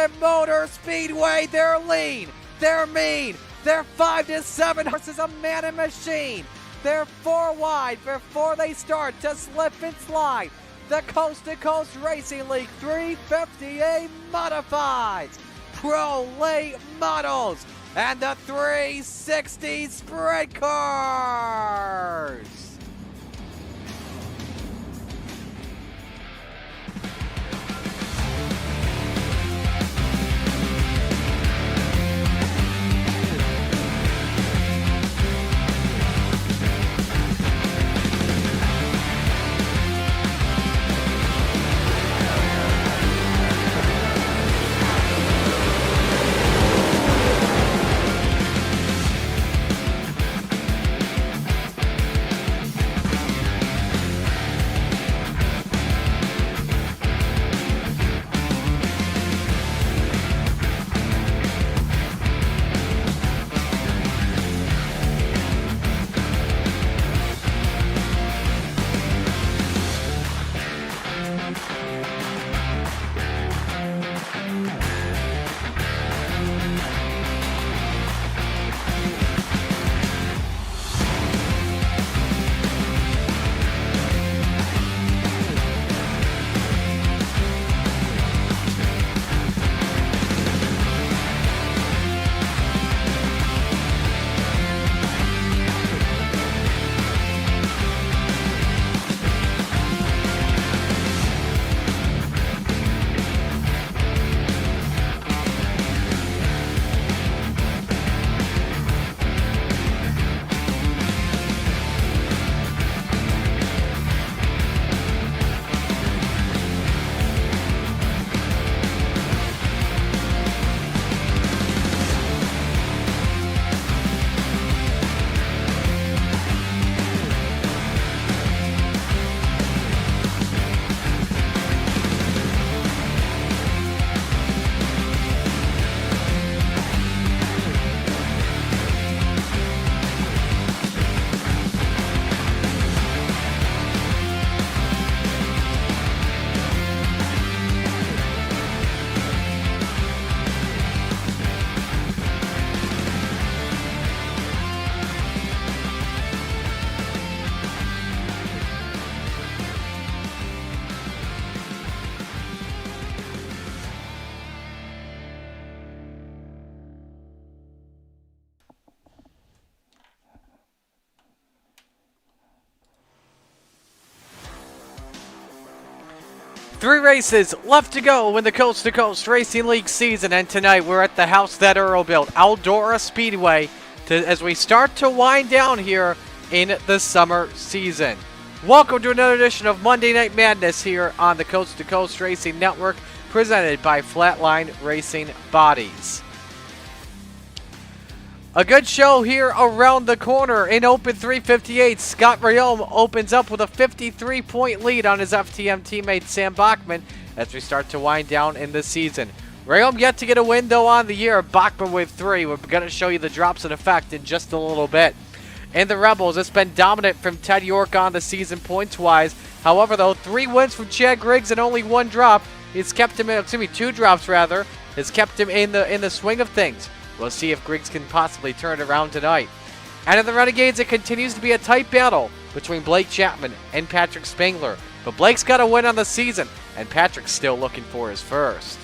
Charlotte Motor Speedway. They're lean, they're mean, they're 5 to 7 horses, a man and machine. They're 4 wide before they start to slip and slide. The Coast to Coast Racing League 350A Modifieds, Pro Late Models, and the 360 Sprint Cars. Three races left to go in the Coast to Coast Racing League season, and tonight we're at the house that Earl built, Outlaw Speedway, as we start to wind down here in the summer season. Welcome to another edition of Monday Night Madness here on the Coast to Coast Racing Network, presented by Flatline Racing Bodies. A good show here around the corner in Open 358. Scott Rayome opens up with a 53-point lead on his FTM teammate Sam Bachman as we start to wind down in the season. Rayome yet to get a win though on the year. Bachman with 3. We're going to show you the drops in effect in just a little bit. In the Rebels, it's been dominant from Ted York on the season points-wise. However, though, 3 wins from Chad Griggs and only 1 drop. It's kept him, 2 drops rather. It's kept him in the swing of things. We'll see if Griggs can possibly turn it around tonight. And in the Renegades, it continues to be a tight battle between Blake Chapman and Patrick Spangler. But Blake's got a win on the season, and Patrick's still looking for his first.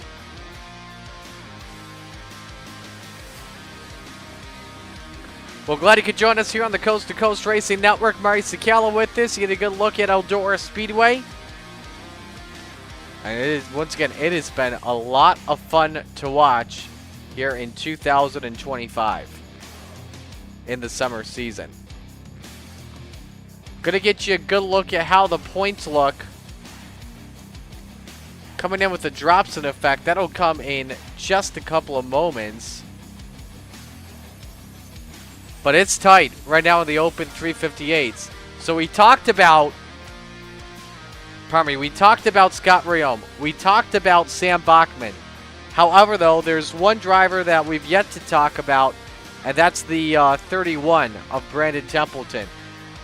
Well, glad you could join us here on the Coast to Coast Racing Network. Murray Sakala with us. You get a good look at Eldora Speedway. And it is, once again, it has been a lot of fun to watch here in 2025 in the summer season. Gonna get you a good look at how the points look. Coming in with the drops in effect. That'll come in just a couple of moments. But it's tight right now in the Open 358s. So we talked about, we talked about Scott Rayome. We talked about Sam Bachman. However, though, there's one driver that we've yet to talk about, and that's the 31 of Brandon Templeton,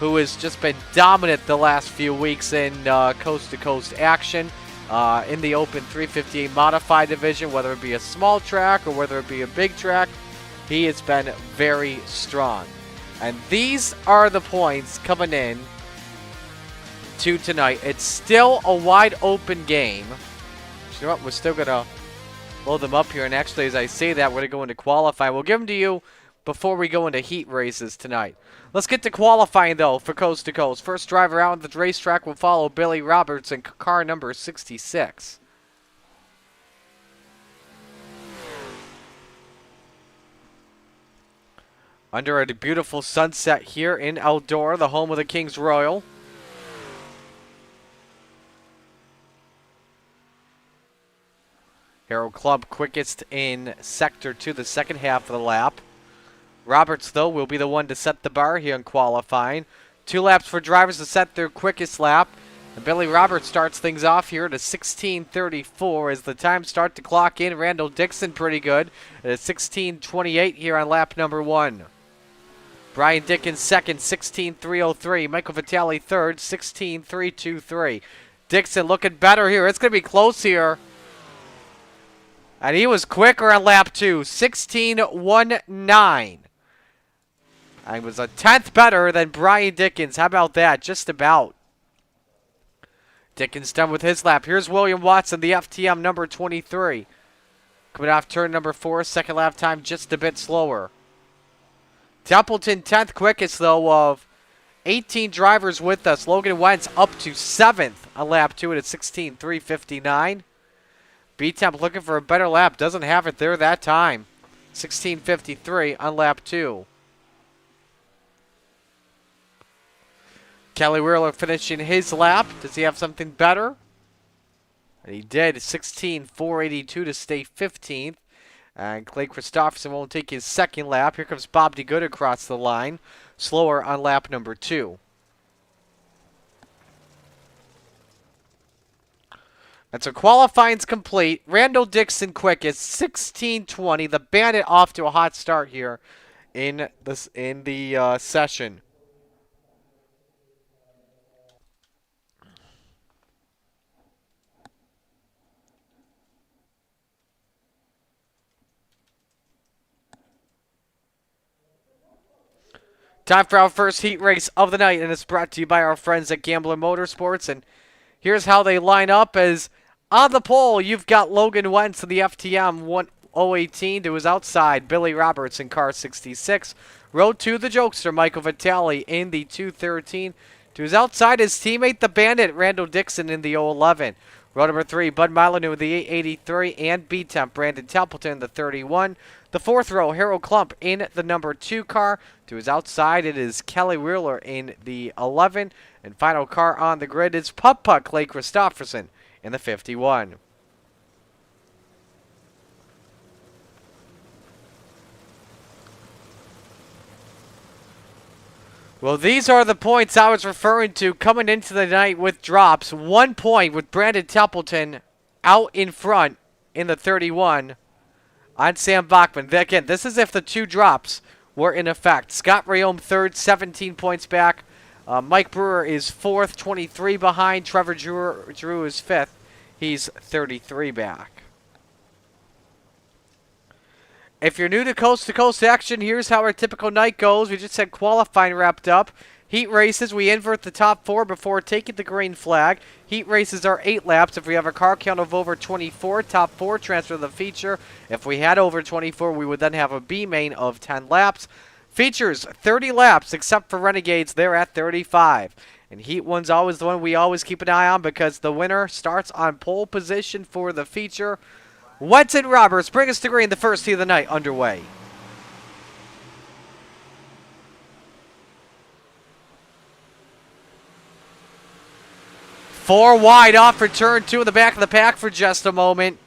who has just been dominant the last few weeks in coast-to-coast action. in the Open 358 Modified Division, whether it be a small track or whether it be a big track. He has been very strong. And these are the points coming in to tonight. It's still a wide open game. You know what? We're still going to load them up here. And actually, as I say that, we're going to go into qualifying. We'll give them to you before we go into heat races tonight. Let's get to qualifying, though, for Coast to Coast. First driver out on the racetrack will follow Billy Roberts in car number 66. Under a beautiful sunset here in Eldora, the home of the Kings Royal. Harold Club quickest in Sector 2, the second half of the lap. Roberts, though, will be the one to set the bar here in qualifying. 2 laps for drivers to set their quickest lap. And Billy Roberts starts things off here at a 16:34 as the time start to clock in. Randall Dixon pretty good at a 16:28 here on lap number 1. Brian Dickens second, 16:303. Michael Vitale third, 16:323. Dixon looking better here. It's going to be close here. And he was quicker on lap 2, 16:19. And was a 10th better than Brian Dickens. How about that? Just about. Dickens done with his lap. Here's William Watson, the FTM number 23. Coming off turn number 4, second lap time just a bit slower. Templeton 10th quickest, though, of 18 drivers with us. Logan Wentz up to 7th on lap 2 at a 16:359. B-Temp looking for a better lap. Doesn't have it there that time. 16:53 on lap 2. Kelly Wheeler finishing his lap. Does he have something better? And he did. 16:482 to stay 15th. And Clay Christopherson won't take his second lap. Here comes Bob DeGood across the line. Slower on lap number 2. And so qualifying's complete. Randall Dixon quickest, 16:20. The Bandit off to a hot start here in the session. Time for our first heat race of the night, and it's brought to you by our friends at Gambler Motorsports. And here's how they line up. As on the pole, you've got Logan Wentz in the FTM 1018 to his outside, Billy Roberts in car 66. Row 2, the jokester, Michael Vitale in the 213. To his outside, his teammate, the Bandit, Randall Dixon in the 011. Row number 3, Bud Molyneux in the 883, and B-Temp, Brandon Templeton in the 31. The 4th row, Harold Clump in the number 2 car. To his outside, it is Kelly Wheeler in the 11. And final car on the grid is Putt Clay Christopherson in the 51. Well, these are the points I was referring to coming into the night with drops. 1 point with Brandon Templeton out in front in the 31 on Sam Bachman. Again, this is if the 2 drops were in effect. Scott Rayome third, 17 points back. Mike Brewer is 4th, 23 behind. Trevor Drew is 5th. He's 33 back. If you're new to Coast action, here's how our typical night goes. We just had qualifying wrapped up. Heat races, we invert the top 4 before taking the green flag. Heat races are 8 laps. If we have a car count of over 24, top 4 transfer to the feature. If we had over 24, we would then have a B main of 10 laps. Features, 30 laps, except for Renegades, they're at 35. And Heat 1's always the one we always keep an eye on because the winner starts on pole position for the feature. Wentz and Roberts bring us to green, the first heat of the night underway. Four wide off for turn 2 in the back of the pack for just a moment.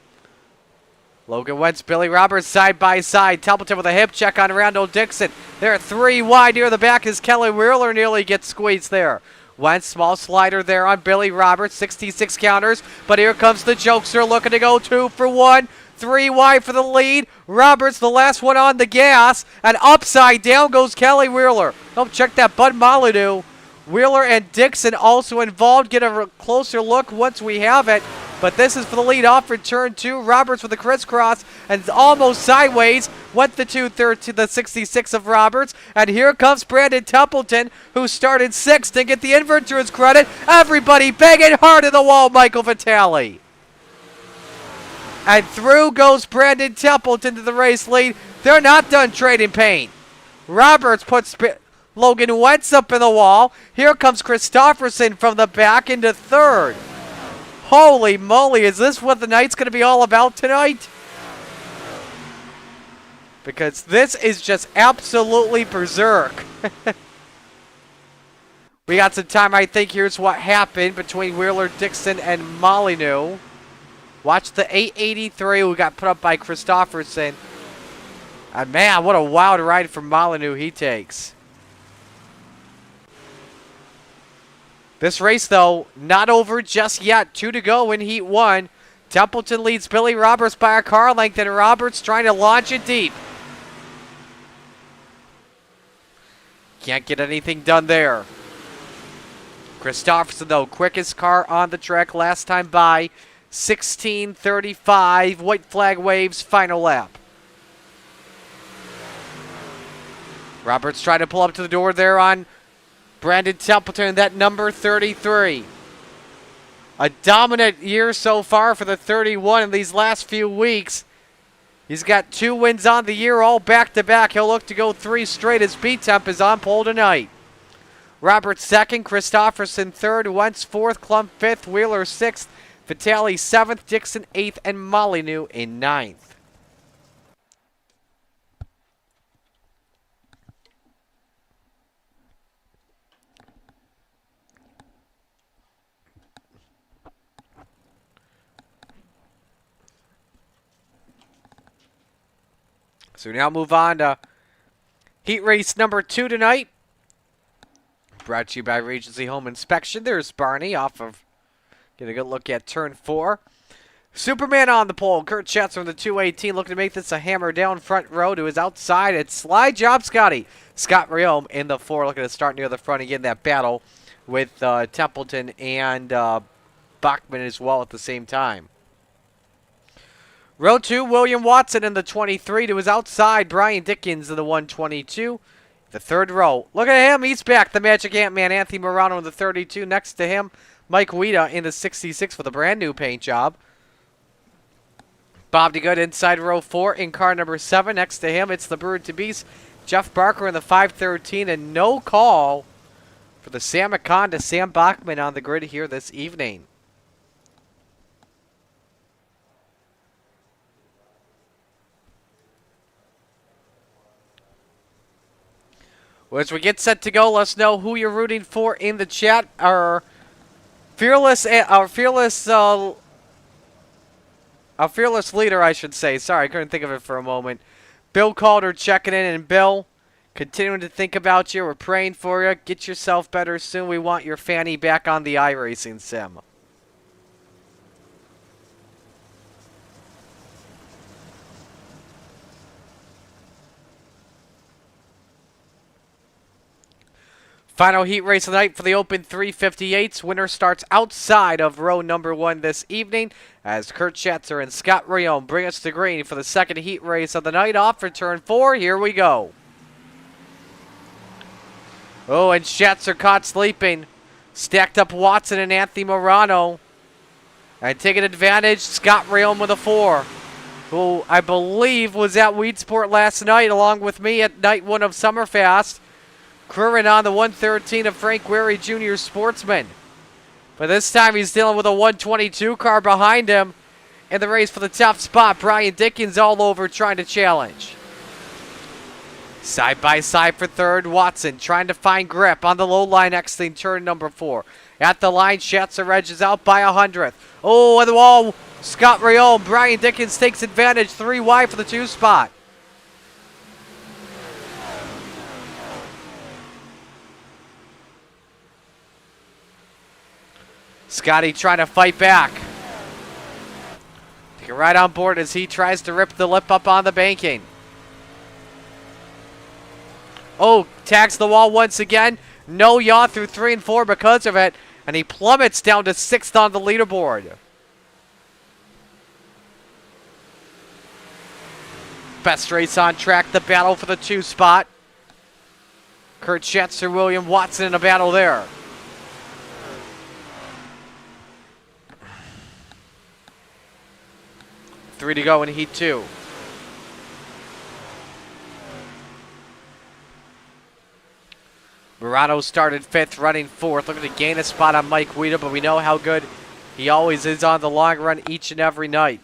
Logan Wentz, Billy Roberts side by side. Templeton with a hip check on Randall Dixon. They're 3 wide near the back as Kelly Wheeler nearly gets squeezed there. Wentz, small slider there on Billy Roberts, 66 counters. But here comes the jokester looking to go 2 for 1. 3 wide for the lead. Roberts, the last one on the gas. And upside down goes Kelly Wheeler. Oh, check that Bud Molyneux. Wheeler and Dixon also involved. Get a closer look once we have it. But this is for the lead off for turn 2. Roberts with a crisscross and almost sideways. Went the 2/3 to the 66 of Roberts. And here comes Brandon Templeton, who started 6th. And get the invert to his credit. Everybody banging hard in the wall, Michael Vitale. And through goes Brandon Templeton to the race lead. They're not done trading paint. Roberts puts Logan Wentz up in the wall. Here comes Christofferson from the back into 3rd. Holy moly, is this what the night's going to be all about tonight? Because this is just absolutely berserk. We got some time, I think. Here's what happened between Wheeler, Dixon, and Molyneux. Watch the 883 who got put up by Christofferson. And man, what a wild ride from Molyneux he takes. This race, though, not over just yet. 2 to go in Heat 1. Templeton leads Billy Roberts by a car length, and Roberts trying to launch it deep. Can't get anything done there. Christofferson, though, quickest car on the track last time by. 16:35. White flag waves, final lap. Roberts trying to pull up to the door there on Brandon Templeton, that number 33. A dominant year so far for the 31 in these last few weeks. He's got 2 wins on the year, all back-to-back. He'll look to go 3 straight as B-Temp is on pole tonight. Roberts 2nd, Christofferson 3rd, Wentz 4th, Klump 5th, Wheeler 6th, Vitale 7th, Dixon 8th, and Molyneux in 9th. So we now move on to heat race number 2 tonight. Brought to you by Regency Home Inspection. There's Barney off of, get a good look at turn 4. Superman on the pole. Kurt Schatz from the 218 looking to make this a hammer down front row to his outside. It's slide job, Scotty. Scott Riome in the 4 looking to start near the front again. That battle with Templeton and Bachman as well at the same time. Row 2, William Watson in the 23 to his outside. Brian Dickens in the 122. The 3rd row. Look at him. He's back. The Magic Ant-Man, Anthony Morano in the 32. Next to him, Mike Weida in the 66 with a brand new paint job. Bob DeGood inside row 4 in car number 7. Next to him, it's the Bird to Beast, Jeff Barker in the 513. And no call for the Sam Akonda, Sam Bachman on the grid here this evening. Well, as we get set to go, let us know who you're rooting for in the chat. Our fearless leader, I should say. Sorry, I couldn't think of it for a moment. Bill Calder checking in, and Bill, continuing to think about you. We're praying for you. Get yourself better soon. We want your Fanny back on the iRacing sim. Final heat race of the night for the Open 358s. Winner starts outside of row number 1 this evening as Kurt Schatzer and Scott Riome bring us to green for the 2nd heat race of the night off for turn 4. Here we go. Oh, and Schatzer caught sleeping. Stacked up Watson and Anthony Morano. And taking advantage, Scott Riome with a 4. Who I believe was at Weedsport last night along with me at night 1 of Summerfast. Crewing on the 113 of Frank Wary Jr. Sportsman. But this time he's dealing with a 122 car behind him in the race for the top spot. Brian Dickens all over trying to challenge. Side by side for 3rd. Watson trying to find grip on the low line exiting turn number 4. At the line, Schatzer edges out by 100th. Oh, at the wall, Scott Riome. Brian Dickens takes advantage. 3 wide for the 2 spot. Scotty trying to fight back. Take it right on board as he tries to rip the lip up on the banking. Oh, tags the wall once again. No yaw through 3 and 4 because of it. And he plummets down to 6th on the leaderboard. Best race on track, the battle for the 2 spot. Kurt Schatzer, William Watson in a battle there. Three to go in Heat 2. Murano started 5th, running 4th. Looking to gain a spot on Mike Weida, but we know how good he always is on the long run each and every night.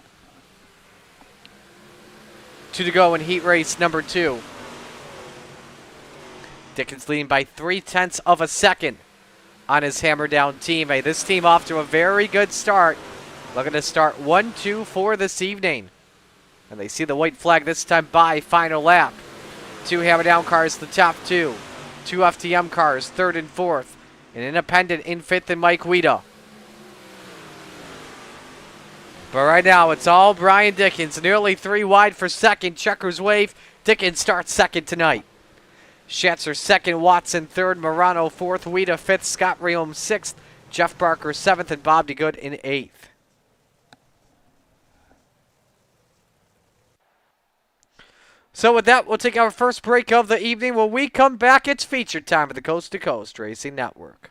2 to go in Heat race number 2. Dickens leading by 0.3 of a second on his hammer down teammate. This team off to a very good start. Looking to start 1-2 for this evening. And they see the white flag this time by final lap. 2 hammer down cars, the top 2. 2 FTM cars, 3rd and 4th. An independent in 5th and Mike Weida. But right now, it's all Brian Dickens. Nearly 3 wide for 2nd. Checkers wave. Dickens starts 2nd tonight. Schatzer 2nd. Watson 3rd. Murano 4th. Weida 5th. Scott Realm 6th. Jeff Barker 7th. And Bob DeGood in 8th. So with that, we'll take our first break of the evening. When we come back, it's feature time of the Coast to Coast Racing Network.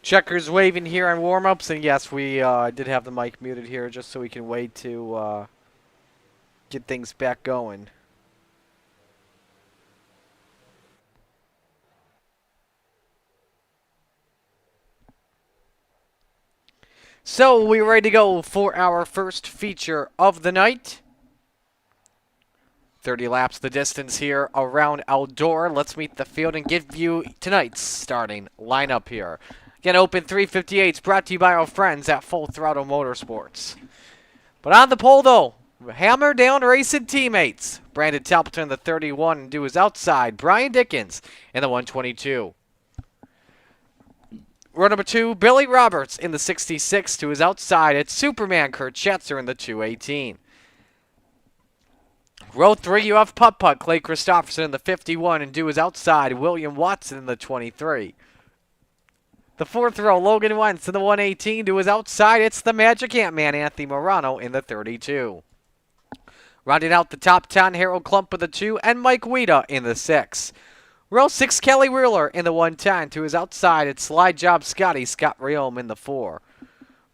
Checkers waving here on warm-ups, and yes, we did have the mic muted here just so we can wait to get things back going. So we're ready to go for our first feature of the night. 30 laps the distance here around Outdoor. Let's meet the field and give you tonight's starting lineup here. Again, Open 358 is brought to you by our friends at Full Throttle Motorsports. But on the pole, though, hammer down racing teammates. Brandon Templeton in the 31 and to his outside. Brian Dickens in the 122. Row number 2, Billy Roberts in the 66 to his outside. It's Superman Kurt Schatzer in the 218. Row 3, you have Putt-Putt Clay Christopherson in the 51 and to his outside. William Watson in the 23. The 4th row, Logan Wentz in the 118 to his outside. It's the Magic Ant-Man Anthony Morano in the 32. Rounding out the top 10, Harold Klump in the 2 and Mike Weida in the 6. Row 6, Kelly Wheeler in the 110 to his outside. It's Slide Job Scotty Scott Riome in the 4.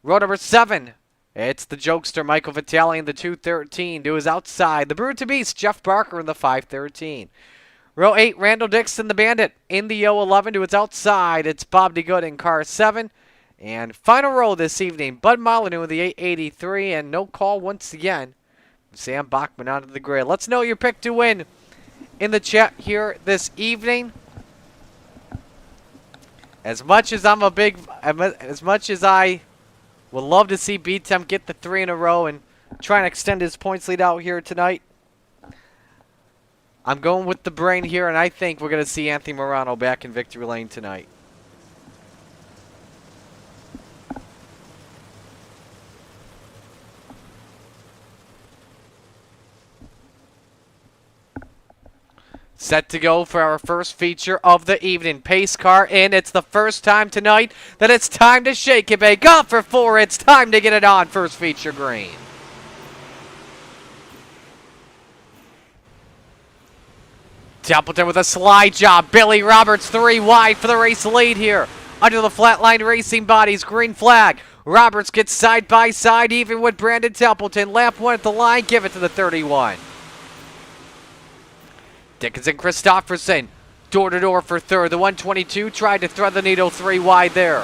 Row number 7, it's the jokester Michael Vitale in the 213 to his outside. The Brute to Beast Jeff Barker in the 513. Row 8, Randall Dixon the Bandit in the 011 to its outside. It's Bob DeGood in car 7. And final row this evening, Bud Molyneux in the 883 and no call once again. Sam Bachman onto the grid. Let's know your pick to win in the chat here this evening. As much as I would love to see B-Temp get the 3 in a row and try and extend his points lead out here tonight, I'm going with the brain here, and I think we're going to see Anthony Morano back in victory lane tonight. Set to go for our first feature of the evening. Pace car in. It's the first time tonight that it's time to shake it, babe. Go for 4. It's time to get it on. First feature green. Templeton with a slide job. Billy Roberts 3 wide for the race lead here. Under the Flatline Racing Bodies. Green flag. Roberts gets side by side even with Brandon Templeton. Lap 1 at the line. Give it to the 31. Dickinson Christopherson, door-to-door for 3rd. The 122 tried to thread the needle 3 wide there.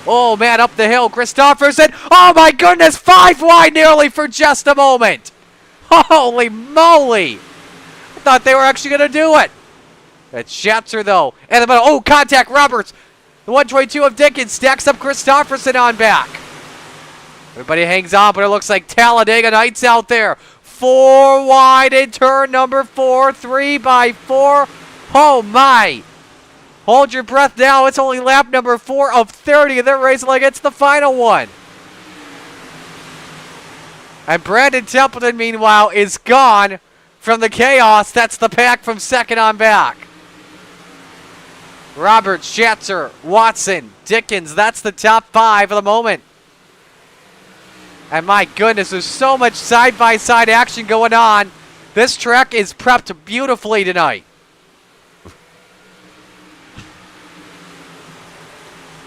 Oh, man, up the hill. Christopherson, oh, my goodness, 5 wide nearly for just a moment. Holy moly. I thought they were actually going to do it. It's Schatzer, though. And the middle, oh, contact Roberts. The 122 of Dickens stacks up Christopherson on back. Everybody hangs on, but it looks like Talladega Nights out there. 4 wide in turn number 4, 3 by 4. Oh my. Hold your breath now. It's only lap number 4 of 30, and they're racing like it's the final one. And Brandon Templeton, meanwhile, is gone from the chaos. That's the pack from second on back. Roberts, Schatzer, Watson, Dickens. That's the top 5 of the moment. And my goodness, there's so much side-by-side action going on. This track is prepped beautifully tonight.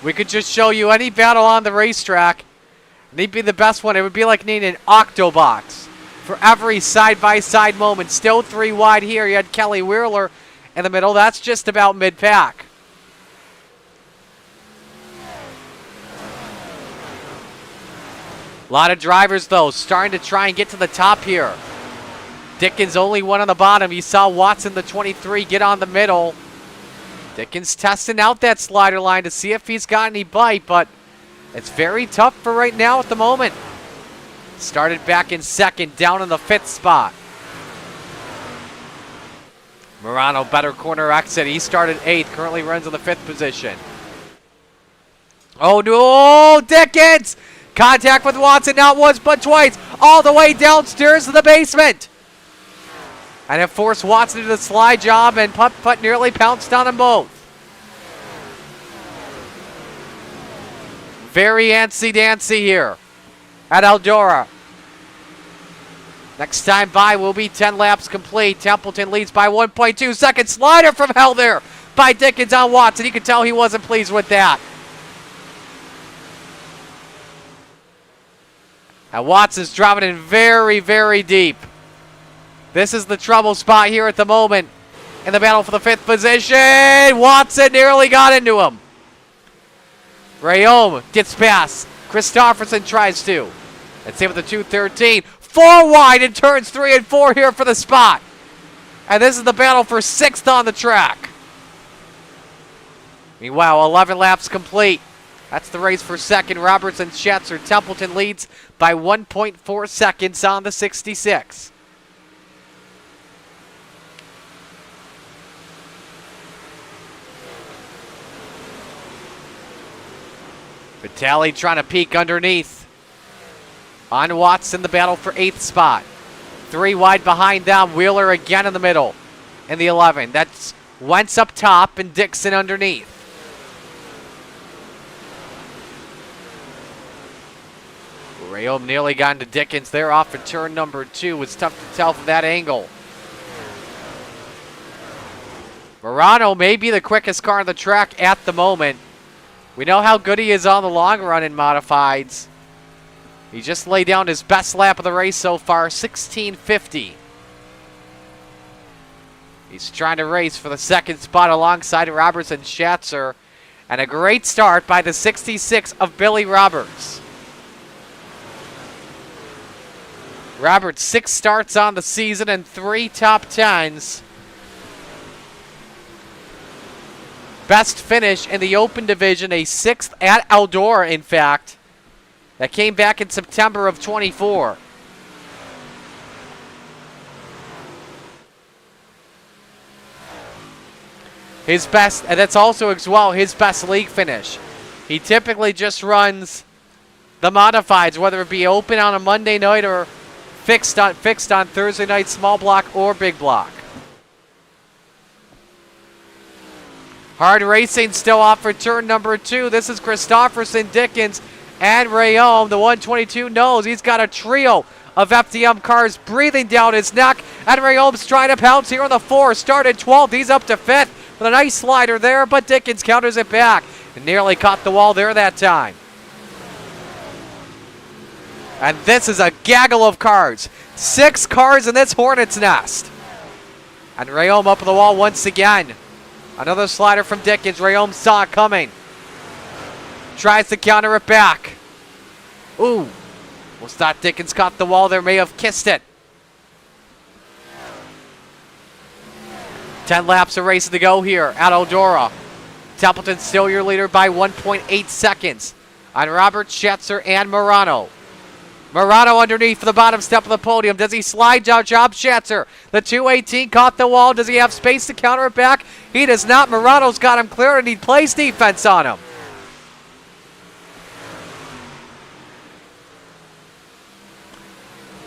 We could just show you any battle on the racetrack. They'd be the best one. It would be like needing an octobox for every side-by-side moment. Still 3 wide here. You had Kelly Wheeler in the middle. That's just about mid-pack. A lot of drivers, though, starting to try and get to the top here. Dickens only one on the bottom. You saw Watson, the 23, get on the middle. Dickens testing out that slider line to see if he's got any bite, but it's very tough for right now at the moment. Started back in second, down in the 5th spot. Morano, better corner exit. He started 8th, currently runs in the 5th position. Oh, no, Dickens! Contact with Watson, not once but twice, all the way downstairs to the basement. And it forced Watson to the slide job, and Putt-Putt nearly pounced on them both. Very antsy-dancy here at Eldora. Next time by will be 10 laps complete. Templeton leads by 1.2 seconds. Slider from hell there by Dickens on Watson. You could tell he wasn't pleased with that. And Watson's driving in very, very deep. This is the trouble spot here at the moment in the battle for the 5th position. Watson nearly got into him. Riome gets past. Christopherson tries to. And same with the 213. 4 wide in turns 3 and 4 here for the spot. And this is the battle for 6th on the track. Meanwhile, 11 laps complete. That's the race for second. Roberts and Schatzer. Templeton leads by 1.4 seconds on the 66. Vitale trying to peek underneath. On Watson, the battle for 8th spot. 3 wide behind them. Wheeler again in the middle in the 11. That's Wentz up top and Dixon underneath. Rayom nearly got into Dickens there off of turn number 2. It's tough to tell from that angle. Morano may be the quickest car on the track at the moment. We know how good he is on the long run in modifieds. He just laid down his best lap of the race so far, 16:50. He's trying to race for the 2nd spot alongside Roberts and Schatzer. And a great start by the 66 of Billy Roberts. Roberts 6 starts on the season and 3 top 10s. Best finish in the Open Division, a 6th at Eldora, in fact. That came back in September of 24. His best, and that's also as well his best league finish. He typically just runs the modifieds, whether it be open on a Monday night or fixed on Thursday night, small block or big block. Hard racing still off for turn number 2. This is Christopherson, Dickens, and Rayom. The 122 knows he's got a trio of FDM cars breathing down his neck. And Rayom's trying to pounce here on the 4. Started 12th. He's up to 5th with a nice slider there, but Dickens counters it back and nearly caught the wall there that time. And this is a gaggle of cars. 6 cars in this hornet's nest. And Rayom up on the wall once again. Another slider from Dickens. Rayom saw it coming. Tries to counter it back. Ooh. Was thought Dickens caught the wall there. May have kissed it. 10 laps of racing to go here at Eldora. Templeton still your leader by 1.8 seconds on Robert, Schatzer, and Morano. Morano underneath for the bottom step of the podium. Does he slide down job Schatzer? The 218 caught the wall. Does he have space to counter it back? He does not. Morano's got him clear, and he plays defense on him.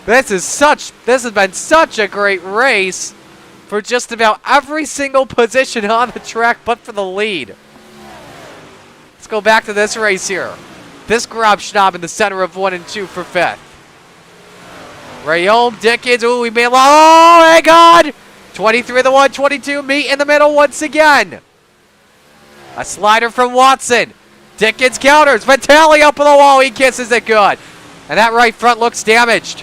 This has been such a great race for just about every single position on the track but for the lead. Let's go back to this race here. This Grobschnob in the center of 1 and 2 for 5th. Rayom, Dickens, ooh, he made a lot. Oh, my God! 23 of the 122 meet in the middle once again. A slider from Watson. Dickens counters. Vitale up on the wall. He kisses it good. And that right front looks damaged.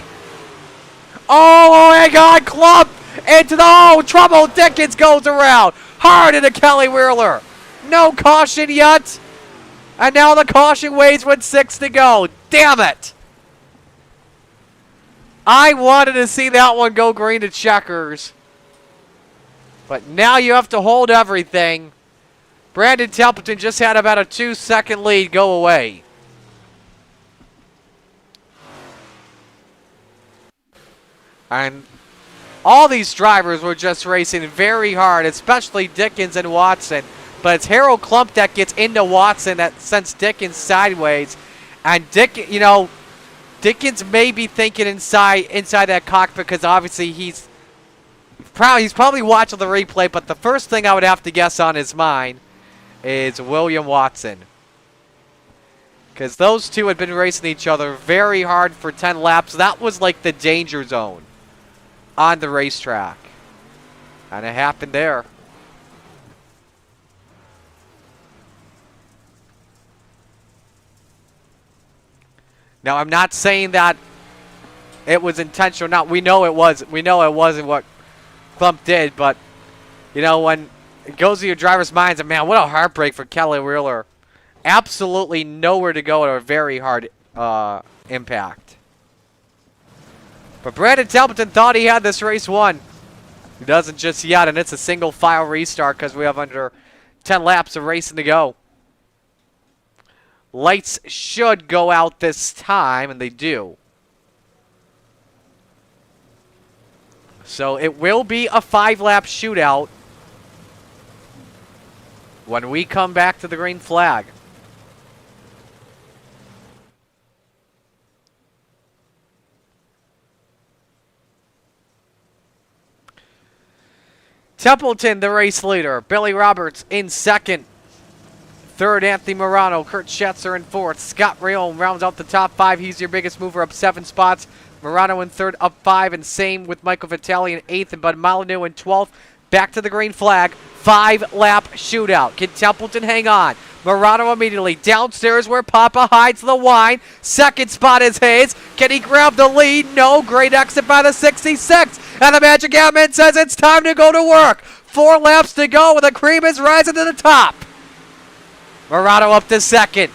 Oh, my God, clump into the trouble. Dickens goes around. Hard into Kelly Wheeler. No caution yet. And now the caution waves with 6 to go. Damn it. I wanted to see that one go green to checkers. But now you have to hold everything. Brandon Templeton just had about a 2-second lead go away. And all these drivers were just racing very hard, especially Dickens and Watson. But it's Harold Klump that gets into Watson that sends Dickens sideways. And Dickens may be thinking inside that cockpit because obviously he's probably watching the replay. But the first thing I would have to guess on his mind is William Watson. Because those two had been racing each other very hard for 10 laps. That was like the danger zone on the racetrack. And it happened there. Now, I'm not saying that it was intentional. Not we know it was. We know it wasn't what Klump did. But when it goes to your driver's minds, and man, what a heartbreak for Kelly Wheeler. Absolutely nowhere to go at a very hard impact. But Brandon Templeton thought he had this race won. He doesn't just yet, and it's a single file restart because we have under 10 laps of racing to go. Lights should go out this time, and they do. So it will be a 5-lap shootout when we come back to the green flag. Templeton, the race leader. Billy Roberts in second. Third, Anthony Morano. Kurt Schatzer in fourth. Scott Rayom rounds out the top 5. He's your biggest mover, up 7 spots. Morano in third, up 5, and same with Michael Vitale in 8th, and Bud Molyneux in 12th. Back to the green flag. 5-lap shootout. Can Templeton hang on? Morano immediately downstairs where Papa hides the wine. Second spot is Hayes. Can he grab the lead? No. Great exit by the 66. And the Magic Admin says it's time to go to work. 4 laps to go, and the cream is rising to the top. Morano up to second.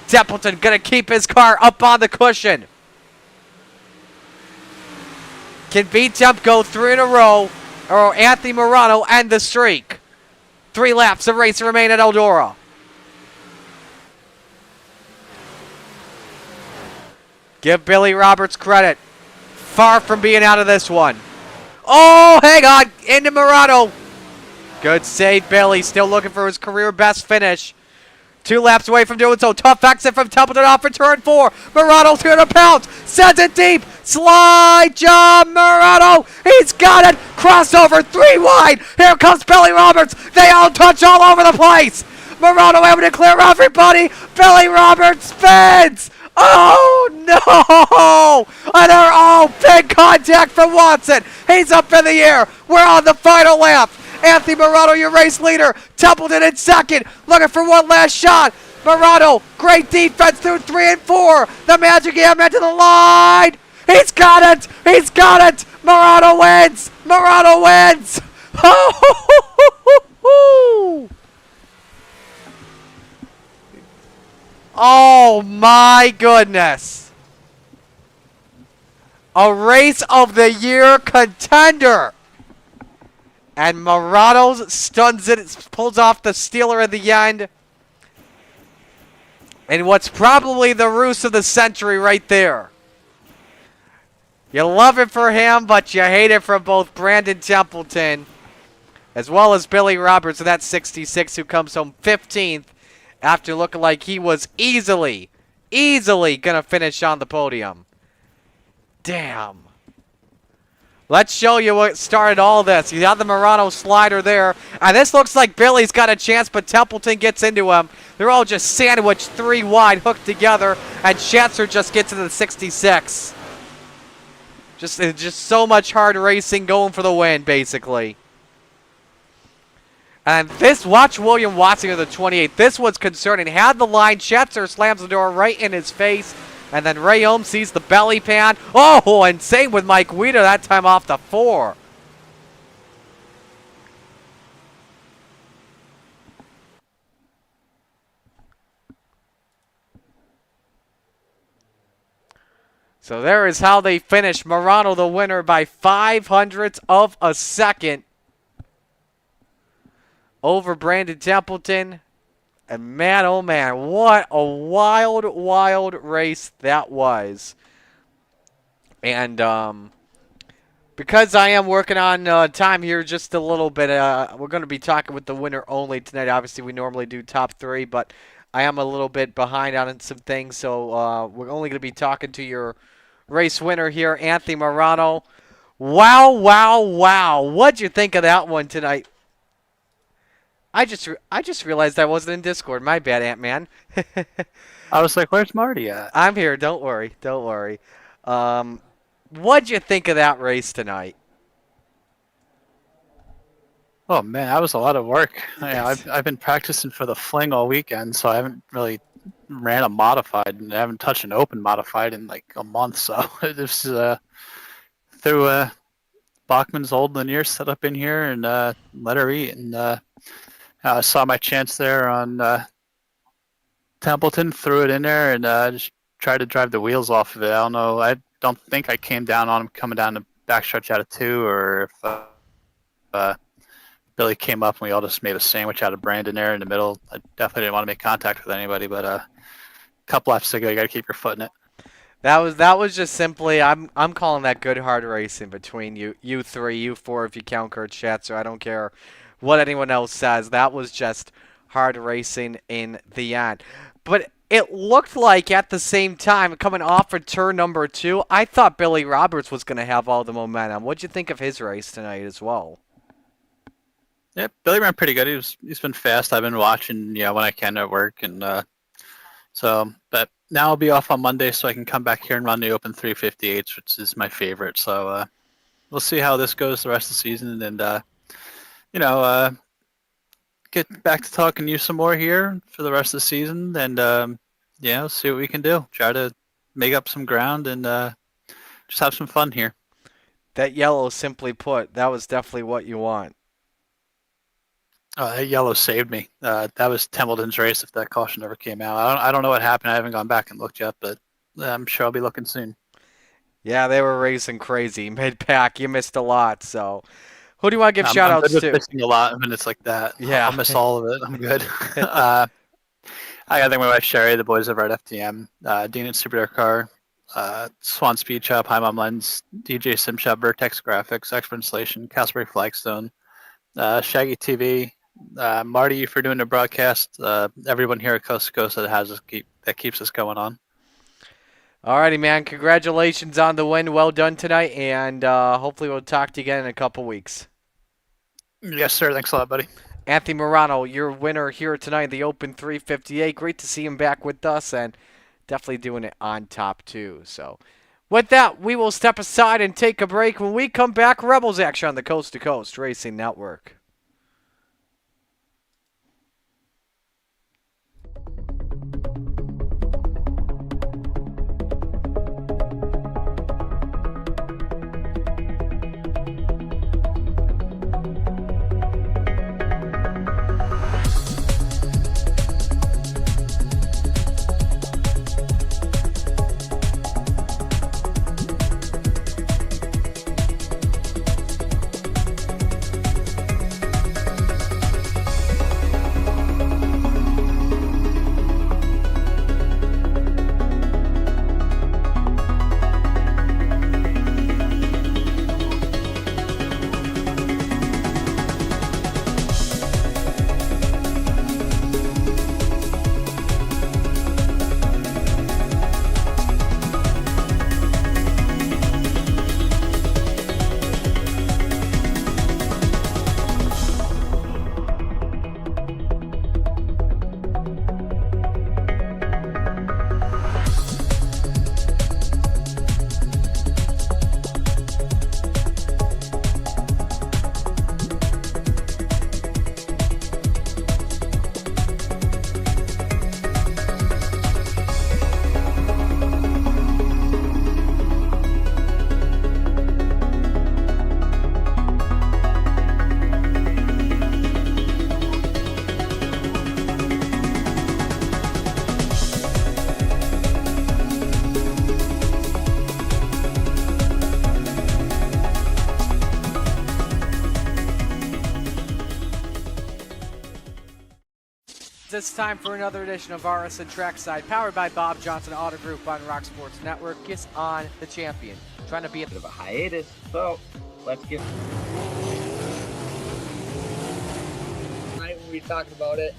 Templeton going to keep his car up on the cushion. Can V-Temp go 3 in a row, or Anthony Morano end the streak? 3 laps of race remain at Eldora. Give Billy Roberts credit. Far from being out of this one. Oh, hang on. Into Morano. Good save, Billy. Still looking for his career best finish. 2 laps away from doing so. Tough exit from Templeton off for turn 4. Morano's going to pounce. Sends it deep. Slide job, Morano. He's got it. Crossover 3 wide. Here comes Billy Roberts. They all touch all over the place. Morano able to clear everybody. Billy Roberts spins. Oh, no. And they're all big contact from Watson. He's up in the air. We're on the final lap. Anthony Morano, your race leader. Templeton in second, looking for one last shot. Morano, great defense through 3 and 4. The Magic Admin to the line. He's got it. He's got it. Morano wins. Morano wins. Oh, my goodness. A race of the year contender. And Morano stuns it, pulls off the stealer at the end. And what's probably the ruse of the century right there. You love it for him, but you hate it for both Brandon Templeton as well as Billy Roberts, and that's 66, who comes home 15th after looking like he was easily going to finish on the podium. Damn. Let's show you what started all this. You got the Morano slider there. And this looks like Billy's got a chance, but Templeton gets into him. They're all just sandwiched 3 wide, hooked together. And Schatzer just gets into the 66. Just so much hard racing going for the win, basically. And this, watch William Watson of the 28. This was concerning. Had the line. Schatzer slams the door right in his face. And then Rayom sees the belly pan. Oh, and same with Mike Weeder, that time off the 4. So there is how they finish. Morano the winner by 0.05 of a second over Brandon Templeton. And man, oh man, what a wild, wild race that was. And because I am working on time here just a little bit, we're going to be talking with the winner only tonight. Obviously, we normally do top 3, but I am a little bit behind on some things. So we're only going to be talking to your race winner here, Anthony Morano. Wow, wow, wow. What'd you think of that one tonight? I just realized I wasn't in Discord. My bad, Ant-Man. I was like, where's Marty at? I'm here. Don't worry. Don't worry. What'd you think of that race tonight? Oh, man, that was a lot of work. I've been practicing for the fling all weekend, so I haven't really ran a modified, and I haven't touched an open modified in like a month. So this threw Bachman's old linear set up in here and let her eat. And I saw my chance there on Templeton, threw it in there, and just tried to drive the wheels off of it. I don't know. I don't think I came down on him coming down the backstretch out of 2, or if Billy came up and we all just made a sandwich out of Brandon there in the middle. I definitely didn't want to make contact with anybody, but a couple laps to go, you got to keep your foot in it. That was just simply, I'm calling that good hard racing between you 3, you 4 if you count Kurt Schatzer. I don't care what anyone else says. That was just hard racing in the end. But it looked like at the same time, coming off of turn number 2, I thought Billy Roberts was going to have all the momentum. What'd you think of his race tonight as well? Yeah, Billy ran pretty good. He's been fast. I've been watching, when I can at work, and but now I'll be off on Monday, so I can come back here and run the Open 358s, which is my favorite. So we'll see how this goes the rest of the season, and you know, uh, get back to talking to you some more here for the rest of the season, and see what we can do. Try to make up some ground and just have some fun here. That yellow, simply put, that was definitely what you want. That yellow saved me. That was Templeton's race if that caution ever came out. I don't know what happened. I haven't gone back and looked yet, but I'm sure I'll be looking soon. Yeah, they were racing crazy. Mid-pack, you missed a lot. So, who do you want to give I'm good shout-outs with to? missing a lot of minutes like that. I'll Yeah. miss all of it. I'm good. I gotta thank my wife Sherry, the boys over at FTM, Dean at Supercar Car, Swan Speed Shop, High Mom Lens, DJ Sim Shop, Vertex Graphics, Expert Installation, Casper Flagstone, Shaggy TV, Marty for doing the broadcast, everyone here at Coast to Coast that keeps us going on. Alrighty, man. Congratulations on the win. Well done tonight, and hopefully we'll talk to you again in a couple weeks. Yes, sir. Thanks a lot, buddy. Anthony Morano, your winner here tonight, the Open 358. Great to see him back with us, and definitely doing it on top, too. So, with that, we will step aside and take a break. When we come back, Rebels action on the Coast to Coast Racing Network. It's time for another edition of RSN Trackside, powered by Bob Johnson Auto Group on Rock Sports Network. Gets on the champion, trying to be a bit of a hiatus, so let's get. Tonight we'll be talking about it.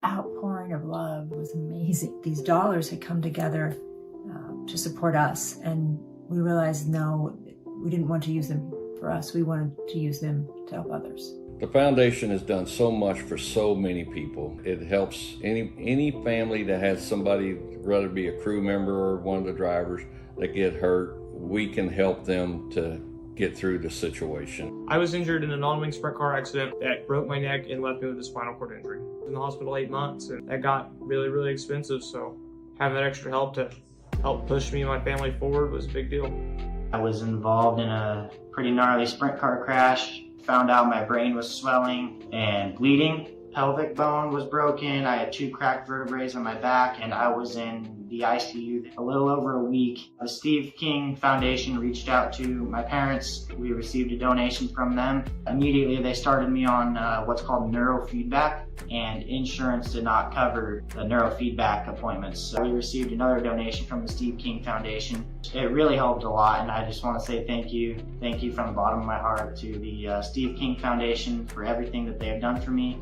outpouring of love was amazing. These dollars had come together to support us, and we realized, no, we didn't want to use them for us. We wanted to use them to help others. The foundation has done so much for so many people. It helps any family that has somebody, whether it be a crew member or one of the drivers, that get hurt. We can help them to get through the situation. I was injured in a non-wing sprint car accident that broke my neck and left me with a spinal cord injury. I was in the hospital 8 months, and that got really, really expensive, so having that extra help to help push me and my family forward was a big deal. I was involved in a pretty gnarly sprint car crash. Found out my brain was swelling and bleeding. Pelvic bone was broken. I had 2 cracked vertebrae on my back, and I was in the ICU a little over a week. The Steve King Foundation reached out to my parents. We received a donation from them. Immediately they started me on what's called neurofeedback, and insurance did not cover the neurofeedback appointments. So we received another donation from the Steve King Foundation. It really helped a lot, and I just want to say thank you. Thank you from the bottom of my heart to the Steve King Foundation for everything that they have done for me.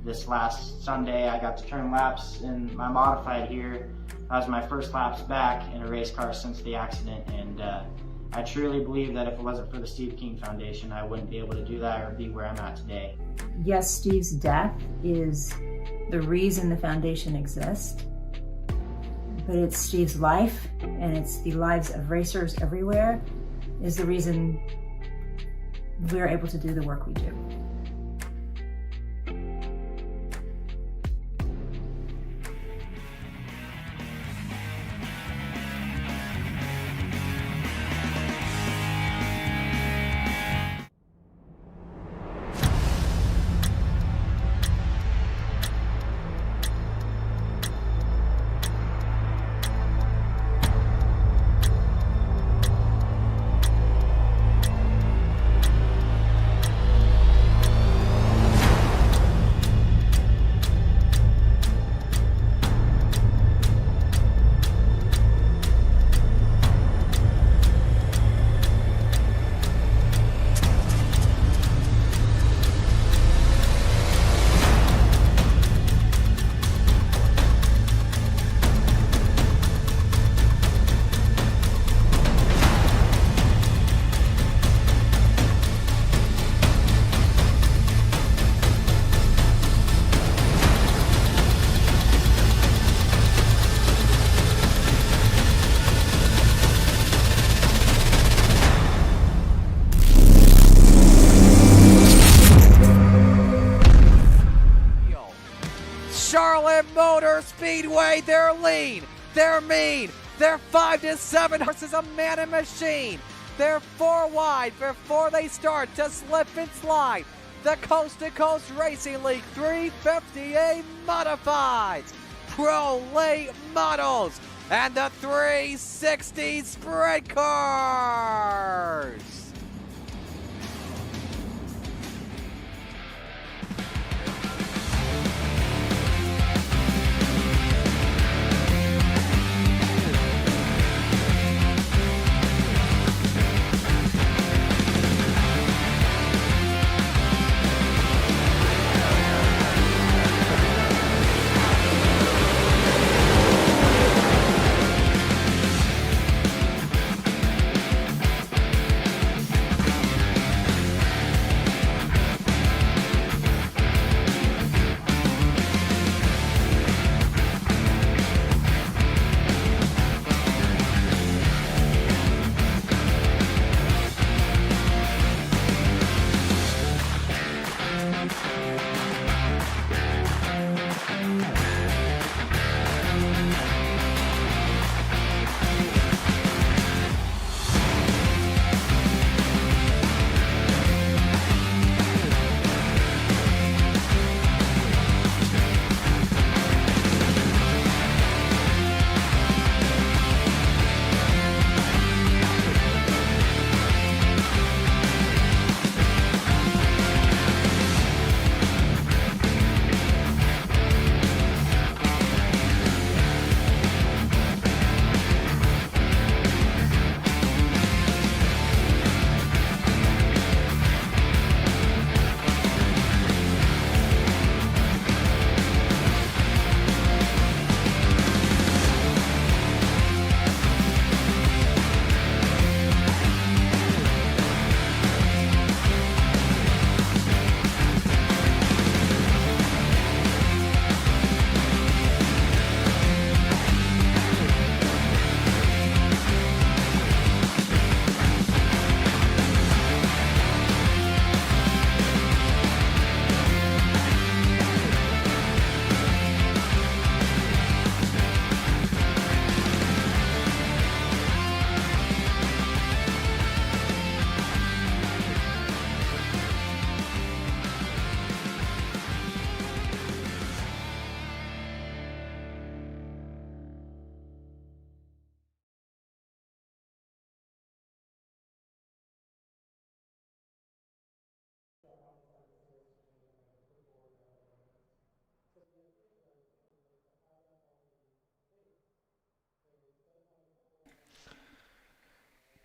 This last Sunday, I got to turn laps in my modified here. That was my first laps back in a race car since the accident, and I truly believe that if it wasn't for the Steve King Foundation, I wouldn't be able to do that or be where I'm at today. Yes, Steve's death is the reason the foundation exists, but it's Steve's life, and it's the lives of racers everywhere, is the reason we're able to do the work we do. Charlotte Motor Speedway, they're lean, they're mean, they're 5 to 7 horses a man and machine. They're 4 wide before they start to slip and slide. The Coast to Coast Racing League 350A Modifieds, Pro Late Models, and the 360 Sprint Cars.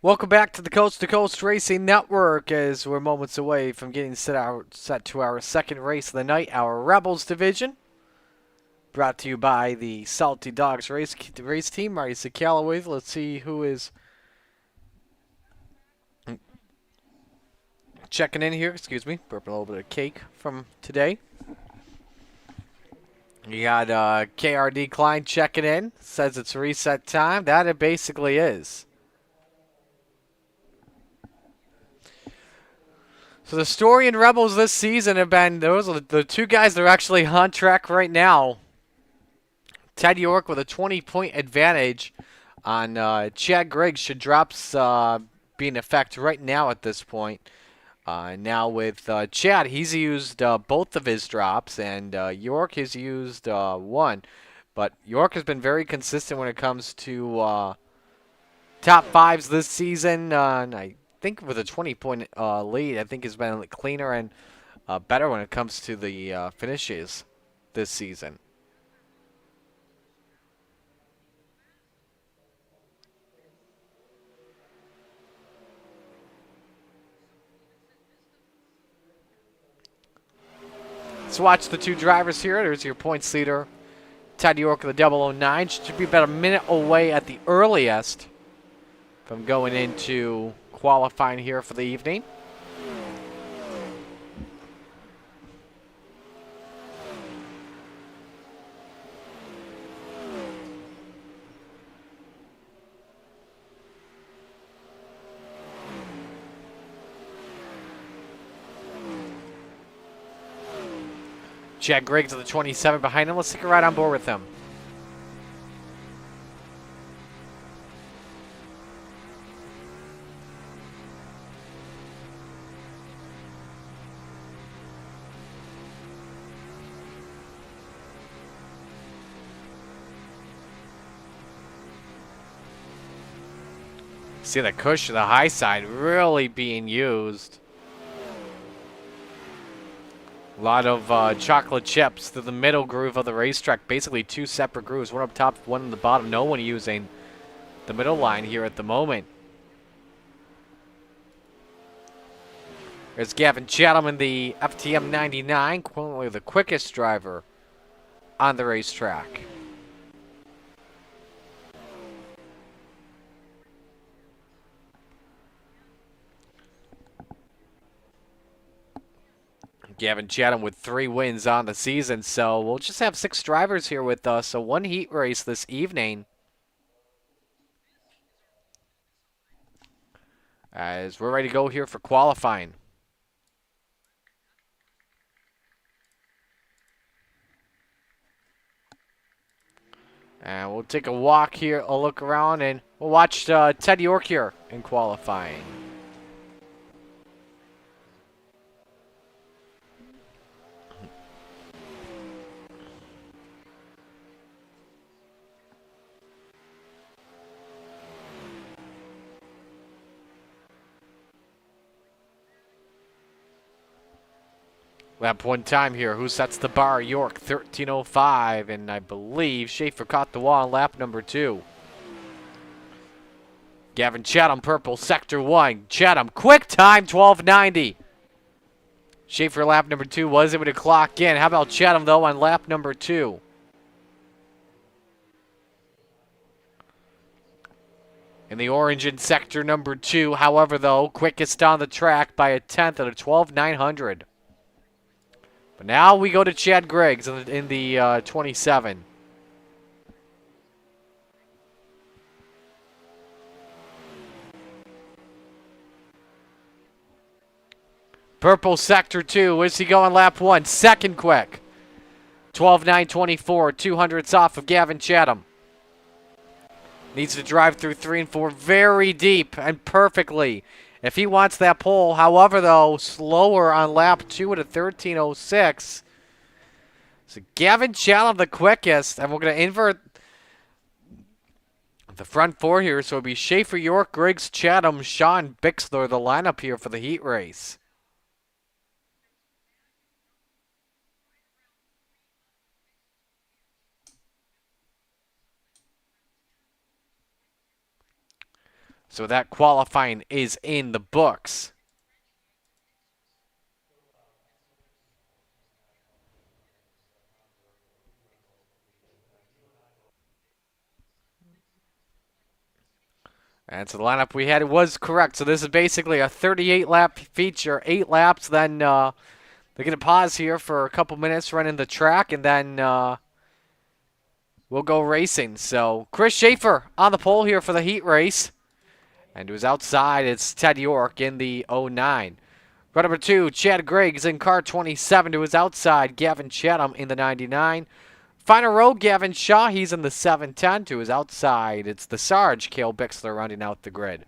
Welcome back to the Coast to Coast Racing Network as we're moments away from getting set to our second race of the night, our Rebels division. Brought to you by the Salty Dogs race team. Marty Callaway. Let's see who is checking in here. Excuse me. Burping a little bit of cake from today. You got KRD Klein checking in. Says it's reset time. That it basically is. So the story in Rebels this season have been, those are the two guys that are actually on track right now. Ted York with a 20-point advantage on Chad Griggs should drops be in effect right now at this point. Now with Chad, he's used both of his drops, and York has used one. But York has been very consistent when it comes to top fives this season. And I think with a 20-point lead, I think has been cleaner and better when it comes to the finishes this season. Let's watch the two drivers here. There's your points leader, Ted York of the 009. Should be about a minute away at the earliest from going into qualifying here for the evening. Chad Griggs of the 27 behind him. Let's take a ride on board with him. See the cush to the high side really being used. A lot of chocolate chips through the middle groove of the racetrack. Basically two separate grooves, one up top, one on the bottom. No one using the middle line here at the moment. There's Gavin Chatham in the FTM 99, currently the quickest driver on the racetrack. Gavin Chatham with 3 wins on the season, so we'll just have 6 drivers here with us. So one heat race this evening. As we're ready to go here for qualifying. And we'll take a walk here, a look around, and we'll watch Ted York here in qualifying. Lap one time here. Who sets the bar? York, 13:05, and I believe Schaefer caught the wall on lap number 2. Gavin Chatham, purple, sector 1. Chatham, quick time, 12:90. Schaefer, lap number 2, was able to clock in. How about Chatham, though, on lap number 2? In the orange in sector number 2, however, though, quickest on the track by a tenth at a 12,900. But now we go to Chad Griggs in the 27. Purple sector 2. Where's he going lap 1? Second quick. 12,924. 200ths off of Gavin Chatham. Needs to drive through 3 and 4 very deep and perfectly if he wants that pole. However, though, slower on lap 2 at a 13:06. So Gavin Chatham the quickest, and we're going to invert the front 4 here. So it'll be Schaefer, York, Griggs, Chatham, Sean Bixler, the lineup here for the heat race. So that qualifying is in the books. And so the lineup we had was correct. So this is basically a 38-lap feature, 8 laps. Then they're going to pause here for a couple minutes, running the track, and then we'll go racing. So Chris Schaefer on the pole here for the heat race. And who's outside, it's Ted York in the 09. Run number 2, Chad Griggs in car 27 to his outside, Gavin Chatham in the 99. Final row, Gavin Shaw, he's in the 710 to his outside. It's the Sarge, Cale Bixler rounding out the grid.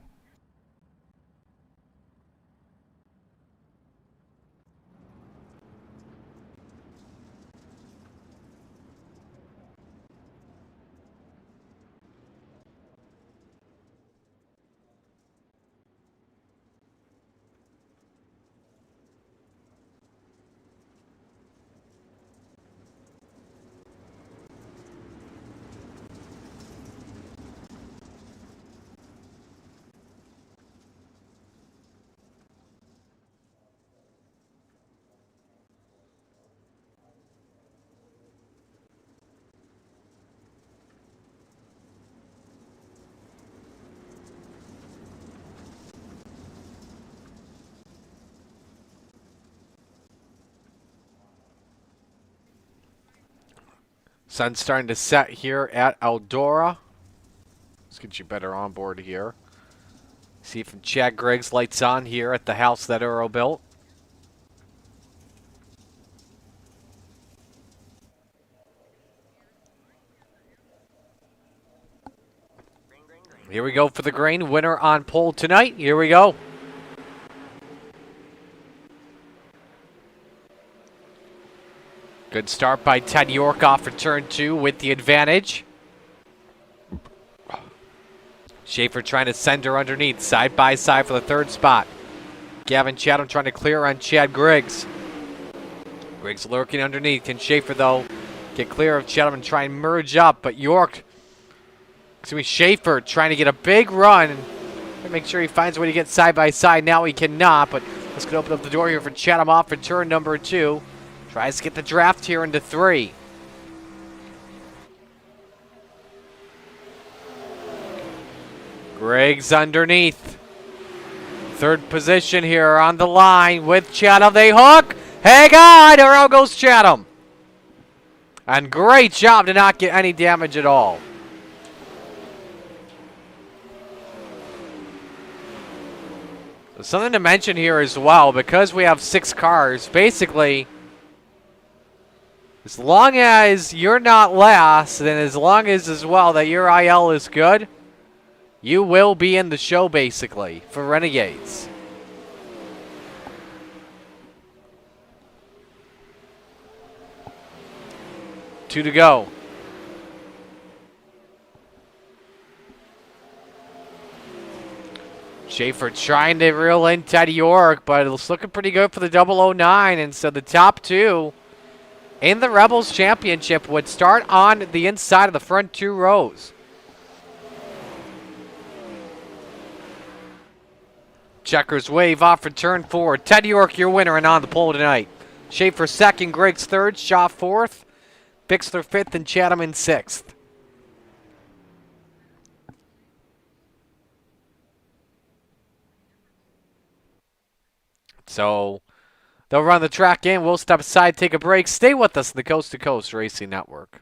Sun's starting to set here at Eldora. Let's get you better on board here. See if Chad Griggs lights on here at the house that Earl built. Here we go for the grain winner on pole tonight. Here we go. Good start by Ted York off for turn 2 with the advantage. Schaefer trying to send her underneath, side by side for the 3rd spot. Gavin Chatham trying to clear on Chad Griggs. Griggs lurking underneath. Can Schaefer, though, get clear of Chatham and try and merge up? But Schaefer trying to get a big run. Make sure he finds a way to get side by side. Now he cannot, but this could open up the door here for Chatham off for turn number 2. Tries to get the draft here into 3. Griggs underneath. 3rd position here on the line with Chatham. They hook. Hey, God, there out goes Chatham. And great job to not get any damage at all. Something to mention here as well, because we have 6 cars, basically, as long as you're not last, and as long as well that your IL is good, you will be in the show, basically, for Renegades. Two to go. Schaefer trying to reel in Teddy York, but it's looking pretty good for the 009, and so the top 2 in the Rebels Championship would start on the inside of the front 2 rows. Checkers wave off for turn 4. Teddy York, your winner and on the pole tonight. Schaefer 2nd, Griggs 3rd, Shaw 4th, Bixler 5th, and Chatham in 6th. So they'll run the track in. We'll step aside, take a break. Stay with us, the Coast to Coast Racing Network.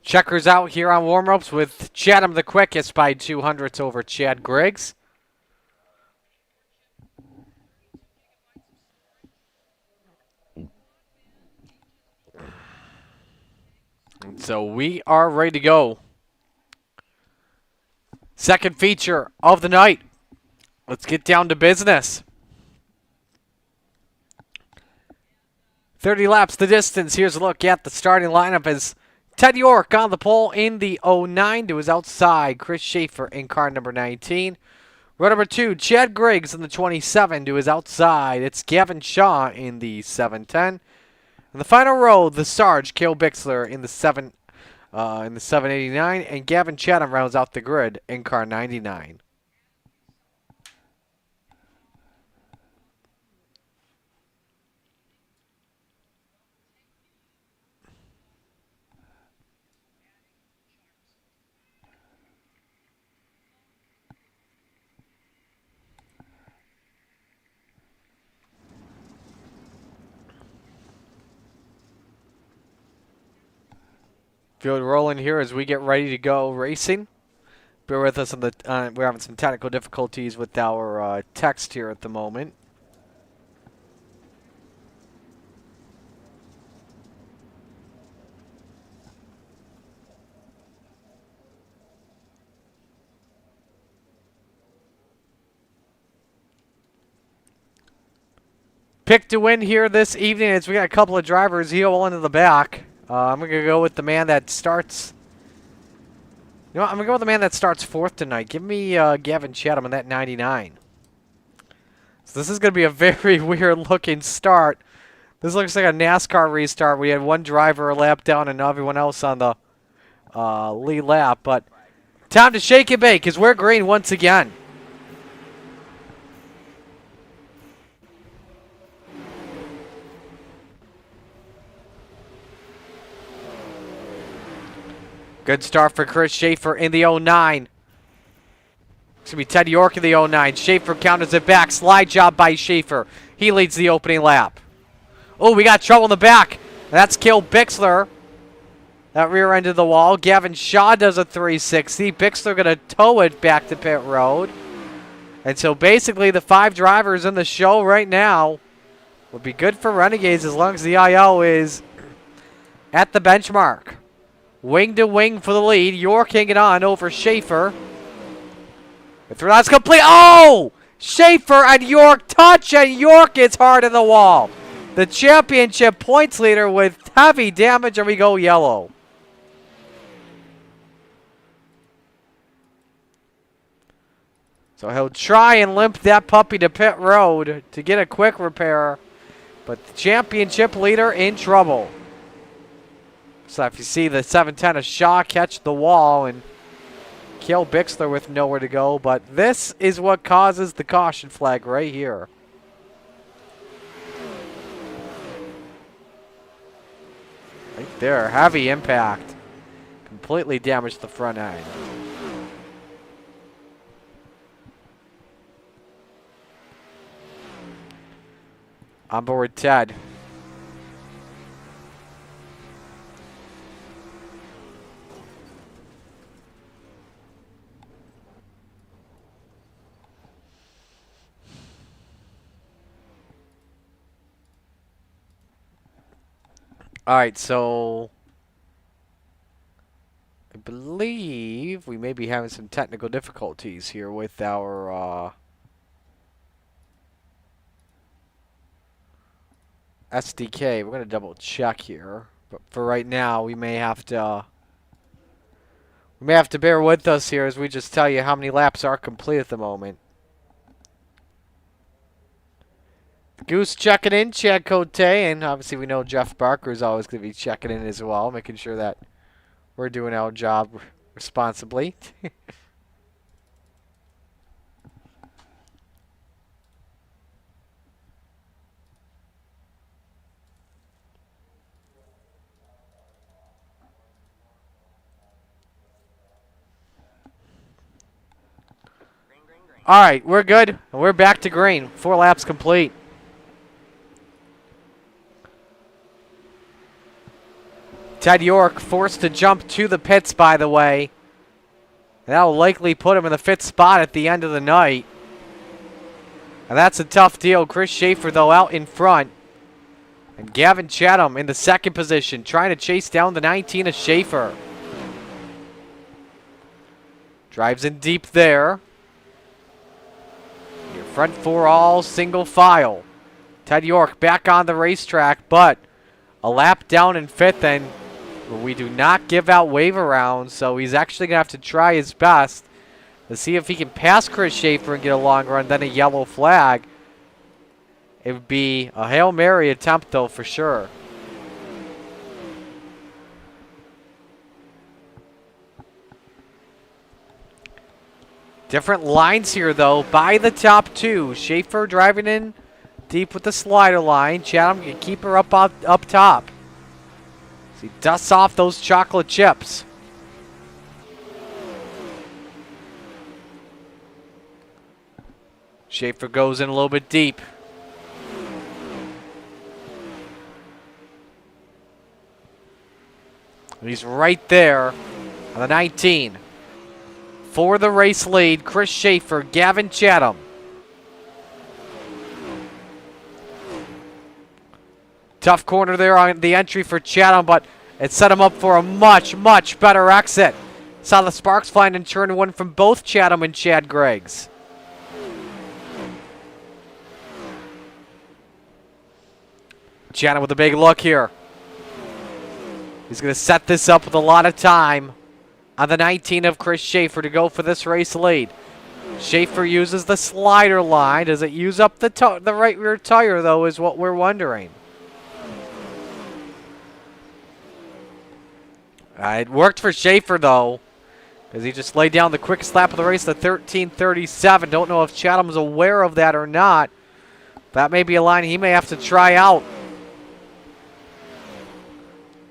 Checkers out here on warm ropes with Chatham the quickest by 200ths over Chad Griggs. And so we are ready to go. Second feature of the night. Let's get down to business. 30 laps the distance. Here's a look at the starting lineup as Ted York on the pole in the 09 to his outside. Chris Schaefer in car number 19. Row number 2, Chad Griggs in the 27 to his outside. It's Gavin Shaw in the 710. In the final row, the Sarge, Cale Bixler in the 789, and Gavin Chatham rounds out the grid in car 99. Field rolling here as we get ready to go racing. Bear with us on the. We're having some technical difficulties with our text here at the moment. Pick to win here this evening as we got a couple of drivers heel into the back. I'm going to go with the man that starts... You know what? I'm going to go with the man that starts 4th tonight. Give me Gavin Chatham on that 99. So this is going to be a very weird-looking start. This looks like a NASCAR restart. We had one driver a lap down and everyone else on the lead lap. But time to shake and bake because we're green once again. Good start for Chris Schaefer in the 09. It's going to be Ted York in the 09. Schaefer counters it back. Slide job by Schaefer. He leads the opening lap. Oh, we got trouble in the back. That's Cale Bixler. That rear end of the wall. Gavin Shaw does a 360. Bixler going to tow it back to pit road. And so basically the 5 drivers in the show right now would be good for Renegades as long as the IO is at the benchmark. Wing to wing for the lead. York hanging on over Schaefer. The 3 laps complete. Oh! Schaefer and York touch, and York gets hard in the wall. The championship points leader with heavy damage, and we go yellow. So he'll try and limp that puppy to pit road to get a quick repair. But the championship leader in trouble. So if you see the 710 of Shaw catch the wall and Cale Bixler with nowhere to go. But this is what causes the caution flag right here. Right there, heavy impact. Completely damaged the front end. On board Ted. All right, so I believe we may be having some technical difficulties here with our SDK. We're going to double check here, but for right now, we may have to bear with us here as we just tell you how many laps are complete at the moment. Goose checking in, Chad Cote, and obviously we know Jeff Barker is always going to be checking in as well, making sure that we're doing our job responsibly. All right, we're good. We're back to green. 4 laps complete. Ted York forced to jump to the pits, by the way. And that will likely put him in the 5th spot at the end of the night. And that's a tough deal. Chris Schaefer, though, out in front. And Gavin Chatham in the 2nd position, trying to chase down the 19 of Schaefer. Drives in deep there. Your front 4 all single file. Ted York back on the racetrack, but a lap down in 5th, and we do not give out wave arounds, so he's actually going to have to try his best to see if he can pass Chris Schaefer and get a long run, then a yellow flag. It would be a Hail Mary attempt, though, for sure. Different lines here, though, by the top 2. Schaefer driving in deep with the slider line. Chatham can keep her up top. So he dusts off those chocolate chips. Schaefer goes in a little bit deep. And he's right there on the 19. For the race lead, Chris Schaefer, Gavin Chatham. Tough corner there on the entry for Chatham, but it set him up for a much, much better exit. Saw the sparks flying in turn 1 from both Chatham and Chad Greggs. Chatham with a big look here. He's going to set this up with a lot of time on the 19 of Chris Schaefer to go for this race lead. Schaefer uses the slider line. Does it use up the right rear tire, though, is what we're wondering. It worked for Schaefer, though, because he just laid down the quickest lap of the race, the 13:37. Don't know if Chatham's aware of that or not. That may be a line he may have to try out.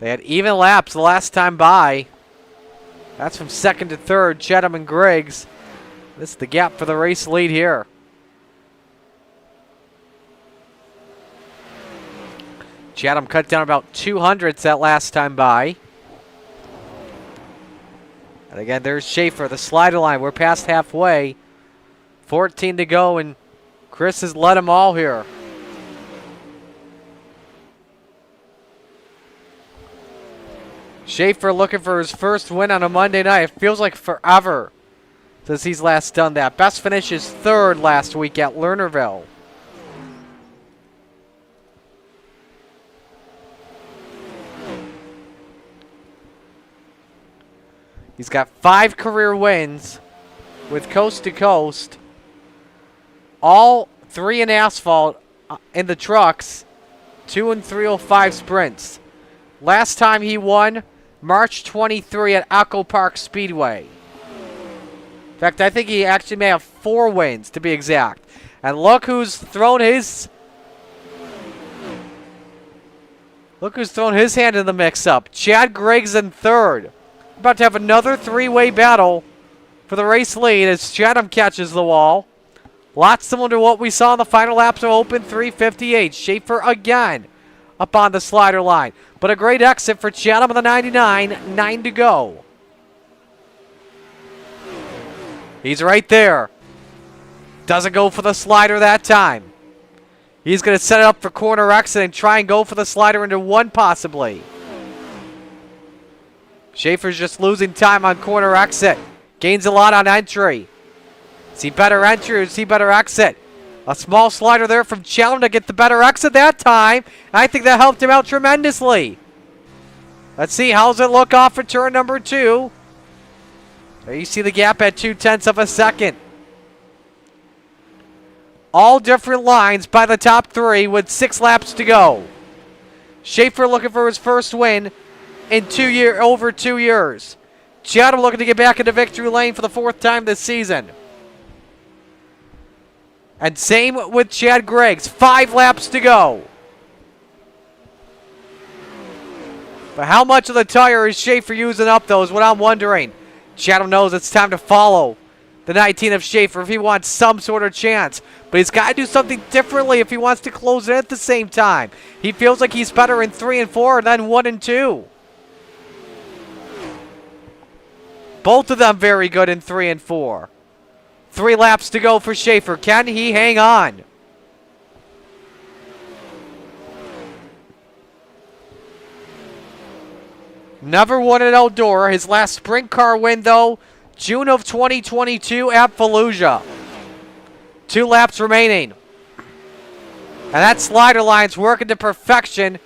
They had even laps the last time by. That's from 2nd to 3rd, Chatham and Griggs. This is the gap for the race lead here. Chatham cut down about 200ths that last time by. And again, there's Schaefer, the slider line. We're past halfway. 14 to go, and Chris has led them all here. Schaefer looking for his first win on a Monday night. It feels like forever since he's last done that. Best finish is 3rd last week at Lernerville. He's got 5 career wins with Coast to Coast. All 3 in asphalt in the trucks. 2 in 305 sprints. Last time he won, March 23 at Echo Park Speedway. In fact, I think he actually may have 4 wins, to be exact. And look who's thrown his... Look who's thrown his hand in the mix-up. Chad Griggs in 3rd. About to have another 3-way battle for the race lead as Chatham catches the wall. Lots similar to what we saw in the final laps of Open 358. Schaefer again up on the slider line. But a great exit for Chatham on the 99. 9 to go. He's right there. Doesn't go for the slider that time. He's going to set it up for corner exit and try and go for the slider into 1 possibly. Schaefer's just losing time on corner exit. Gains a lot on entry. Is he better entry or is he better exit? A small slider there from Chatham to get the better exit that time. I think that helped him out tremendously. Let's see, how's it look off for turn number 2? There you see the gap at 0.2 of a second. All different lines by the top 3 with 6 laps to go. Schaefer looking for his first win in over 2 years. Chatham looking to get back into victory lane for the 4th time this season. And same with Chad Griggs. 5 laps to go. But how much of the tire is Schaefer using up, though, is what I'm wondering. Chatham knows it's time to follow the 19 of Schaefer if he wants some sort of chance. But he's got to do something differently if he wants to close it at the same time. He feels like he's better in 3 and 4 than 1 and 2. Both of them very good in 3 and 4. 3 laps to go for Schaefer. Can he hang on? Never won an outdoor. His last sprint car win, though, June of 2022 at Fallujah. 2 laps remaining. And that slider line's working to perfection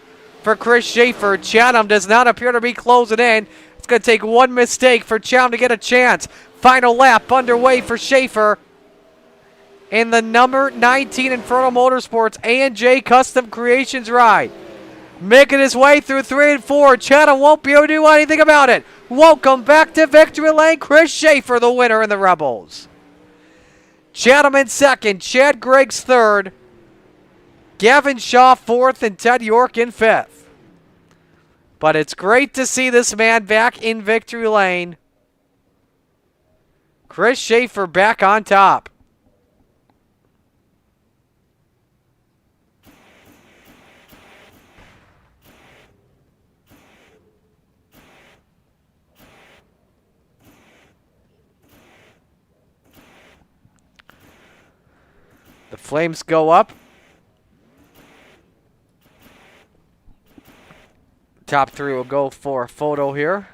for Chris Schaefer. Chatham does not appear to be closing in. It's going to take one mistake for Chatham to get a chance. Final lap underway for Schaefer in the number 19 Inferno Motorsports A&J Custom Creations ride. Making his way through 3 and 4. Chatham won't be able to do anything about it. Welcome back to victory lane. Chris Schaefer, the winner in the Rebels. Chatham in second. Chad Griggs third. Gavin Shaw fourth and Ted York in fifth. But it's great to see this man back in victory lane. Chris Schaefer back on top. The flames go up. Top 3 will go for a photo here.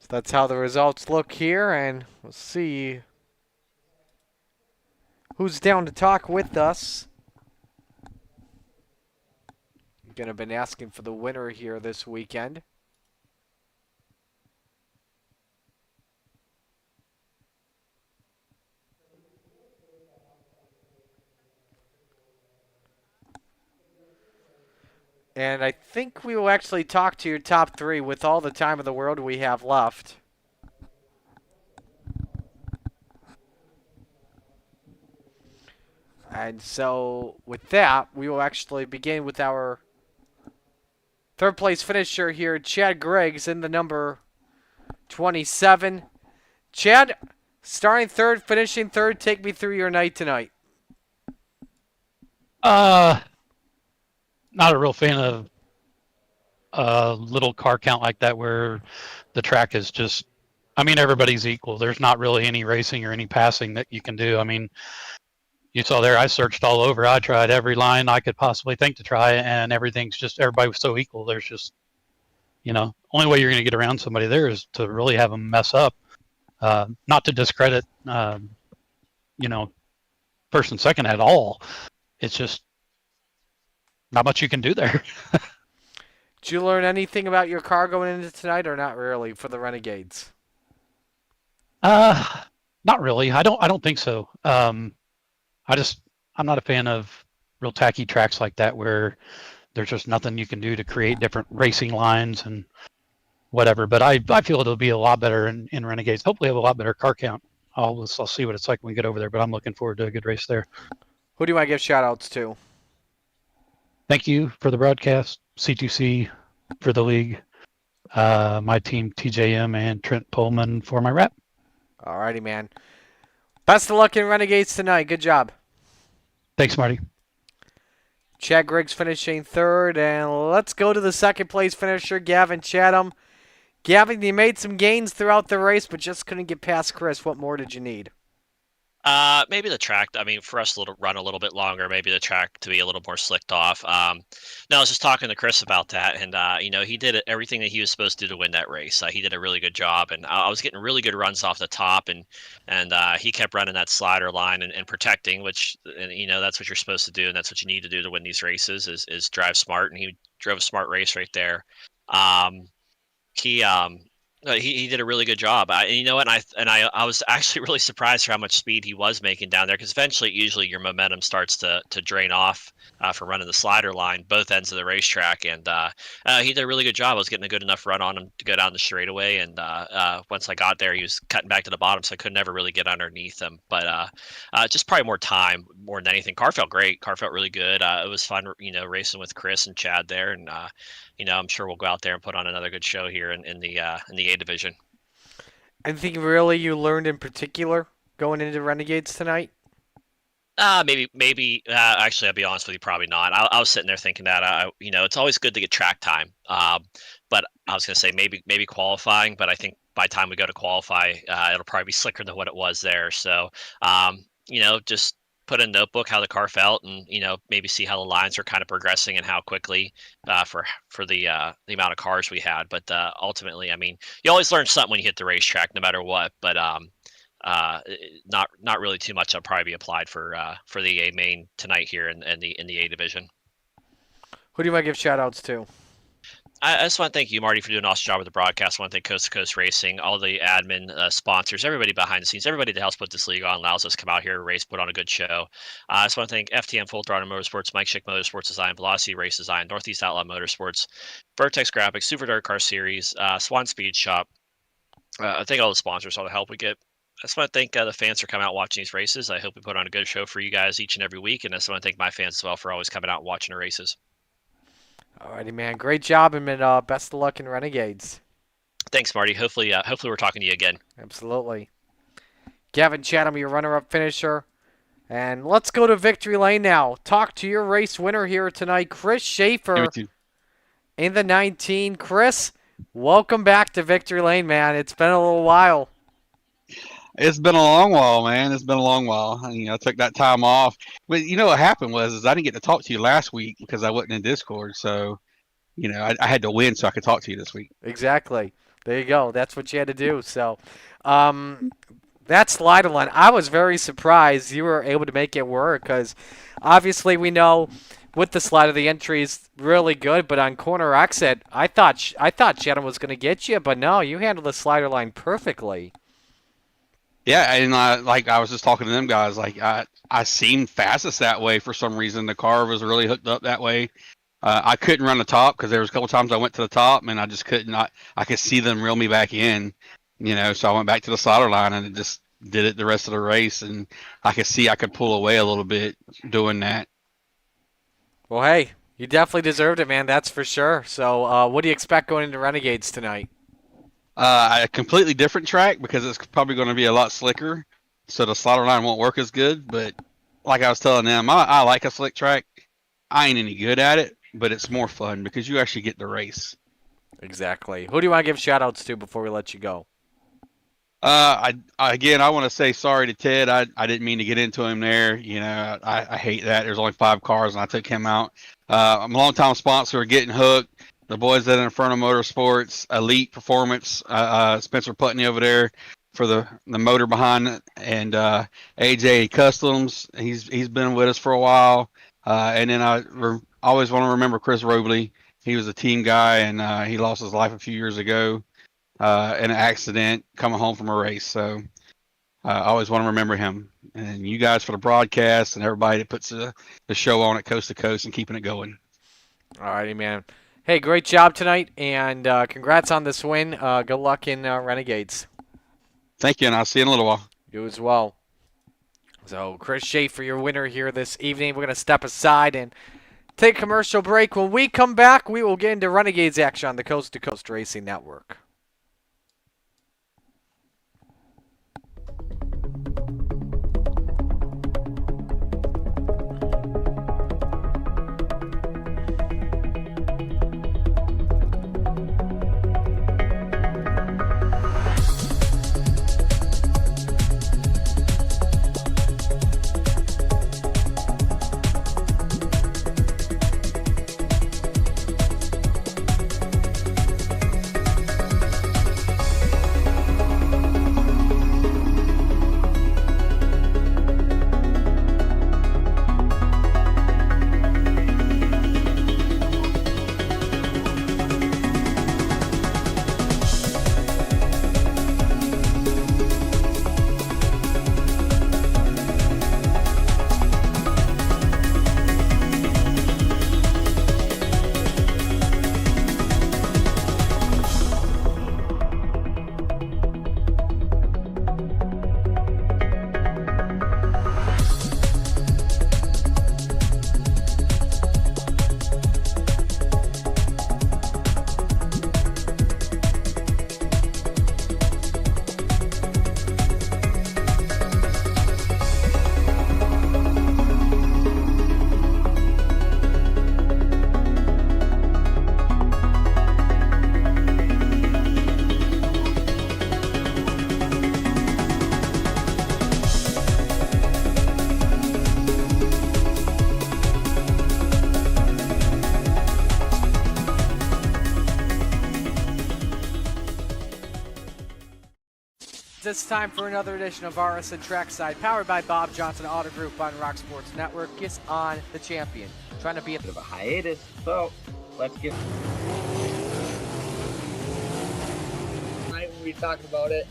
That's how the results look here, and we'll see who's down to talk with us. I'm gonna been asking for the winner here this weekend. And I think we will actually talk to your top 3 with all the time in the world we have left. And so with that, we will actually begin with our 3rd place finisher here, Chad Griggs, in the number 27. Chad, starting 3rd, finishing 3rd, take me through your night tonight. Not a real fan of a little car count like that where the track is just, I mean, everybody's equal. There's not really any racing or any passing that you can do. I mean, you saw there, I searched all over. I tried every line I could possibly think to try, and everything's just, everybody was so equal. There's just, only way you're going to get around somebody there is to really have them mess up. Not to discredit, first and second at all. It's just not much you can do there. Did you learn anything about your car going into tonight, or not really for the Renegades? Not really. I don't think so. I'm not a fan of real tacky tracks like that where there's just nothing you can do to create different racing lines and whatever. But I feel it'll be a lot better in Renegades. Hopefully have a lot better car count. I'll see what it's like when we get over there, but I'm looking forward to a good race there. Who do you want to give shout outs to? Thank you for the broadcast, C2C for the league, my team TJM and Trent Pullman for my rep. Alrighty, man. Best of luck in Renegades tonight. Good job. Thanks, Marty. Chad Griggs finishing 3rd, and let's go to the 2nd place finisher, Gavin Chatham. Gavin, you made some gains throughout the race, but just couldn't get past Chris. What more did you need? Maybe the track. I mean, for us to run a little bit longer, maybe the track to be a little more slicked off. No, I was just talking to Chris about that, and he did everything that he was supposed to do to win that race. He did a really good job, and I was getting really good runs off the top, and he kept running that slider line and protecting, which that's what you're supposed to do, and that's what you need to do to win these races is drive smart, and he drove a smart race right there. He He did a really good job. You know what? I was actually really surprised for how much speed he was making down there, because eventually, usually your momentum starts to drain off from running the slider line both ends of the racetrack, and he did a really good job. I was getting a good enough run on him to go down the straightaway, and once I got there, he was cutting back to the bottom, so I could never really get underneath him. But just probably more time more than anything. Car felt great. Car felt really good. It was fun, racing with Chris and Chad there, and I'm sure we'll go out there and put on another good show here in the A division. Anything really you learned in particular going into Renegades tonight? Maybe. Actually, I'll be honest with you, probably not. I was sitting there thinking that it's always good to get track time. But I was gonna say maybe qualifying, but I think by the time we go to qualify, it'll probably be slicker than what it was there. So, just put in a notebook how the car felt, and maybe see how the lines are kind of progressing and how quickly for the amount of cars we had. But ultimately, I mean, you always learn something when you hit the racetrack, no matter what. But not really too much. I'll probably be applied for the A main tonight here in the A division. Who do you want to give shout outs to? I just want to thank you, Marty, for doing an awesome job with the broadcast. I want to thank Coast to Coast Racing, all the admin, sponsors, everybody behind the scenes, everybody that helps put this league on, allows us to come out here, race, put on a good show. I just want to thank FTM Full Throttle Motorsports, Mike Schick Motorsports Design, Velocity Race Design, Northeast Outlaw Motorsports, Vertex Graphics, Super Dirt Car Series, Swan Speed Shop. I thank all the sponsors, all the help we get. I just want to thank the fans for coming out and watching these races. I hope we put on a good show for you guys each and every week. And I just want to thank my fans as well for always coming out and watching the races. Alrighty, man. Great job, and best of luck in Renegades. Thanks, Marty. Hopefully we're talking to you again. Absolutely. Gavin Chatham, your runner-up finisher. And let's go to Victory Lane now. Talk to your race winner here tonight, Chris Schaefer in the 19. Chris, welcome back to Victory Lane, man. It's been a little while. It's been a long while, man. It's been a long while. I took that time off. But what happened was I didn't get to talk to you last week because I wasn't in Discord. So, I had to win so I could talk to you this week. Exactly. There you go. That's what you had to do. So, that slider line, I was very surprised you were able to make it work, because obviously we know with the slider the entry is really good, but on corner exit, I thought Chatham was going to get you, but no, you handled the slider line perfectly. Yeah, and I was just talking to them guys. I seemed fastest that way for some reason. The car was really hooked up that way. I couldn't run the top because there was a couple times I went to the top and I just couldn't. I could see them reel me back in, So I went back to the slider line and just did it the rest of the race. And I could see I could pull away a little bit doing that. Well, hey, you definitely deserved it, man. That's for sure. So, what do you expect going into Renegades tonight? A completely different track because it's probably going to be a lot slicker, so the slider line won't work as good. But like I was telling them, I like a slick track. I ain't any good at it, but it's more fun because you actually get to race. Exactly. Who do you want to give shout-outs to before we let you go? I want to say sorry to Ted. I didn't mean to get into him there. I hate that. There's only 5 cars, and I took him out. I'm a long-time sponsor of Getting Hooked. The boys at Inferno Motorsports, Elite Performance, Spencer Putney over there for the motor behind it, and AJ Customs. He's been with us for a while. And then I always want to remember Chris Robley. He was a team guy, and he lost his life a few years ago in an accident coming home from a race. So I always want to remember him. And you guys for the broadcast and everybody that puts the show on at Coast to Coast and keeping it going. All righty, man. Hey, great job tonight, and congrats on this win. Good luck in Renegades. Thank you, and I'll see you in a little while. You as well. So, Chris Schaefer, your winner here this evening. We're going to step aside and take a commercial break. When we come back, we will get into Renegades action on the Coast to Coast Racing Network. it's time for another edition of RSN Trackside, powered by Bob Johnson Auto Group on Rock Sports Network. Gets on the champion, trying to be a Bit of a hiatus, so let's get. Tonight we'll be talking about it.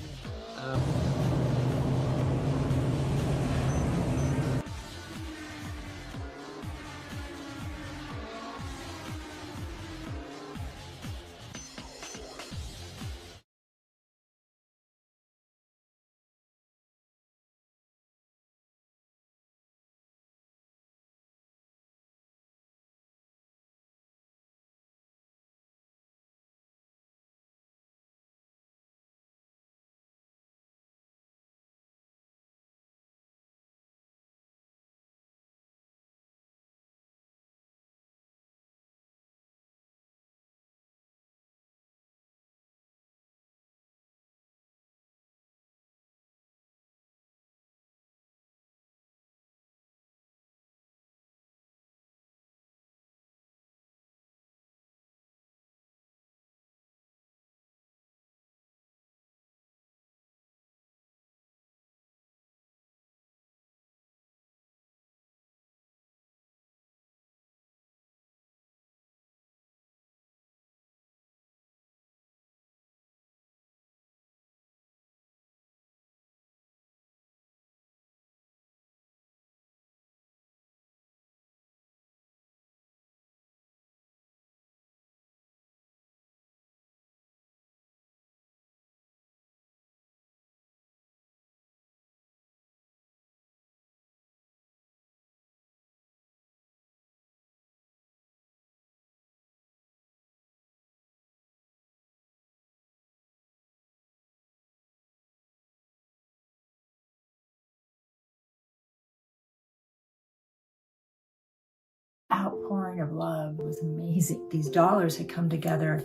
Outpouring of love was amazing. These dollars had come together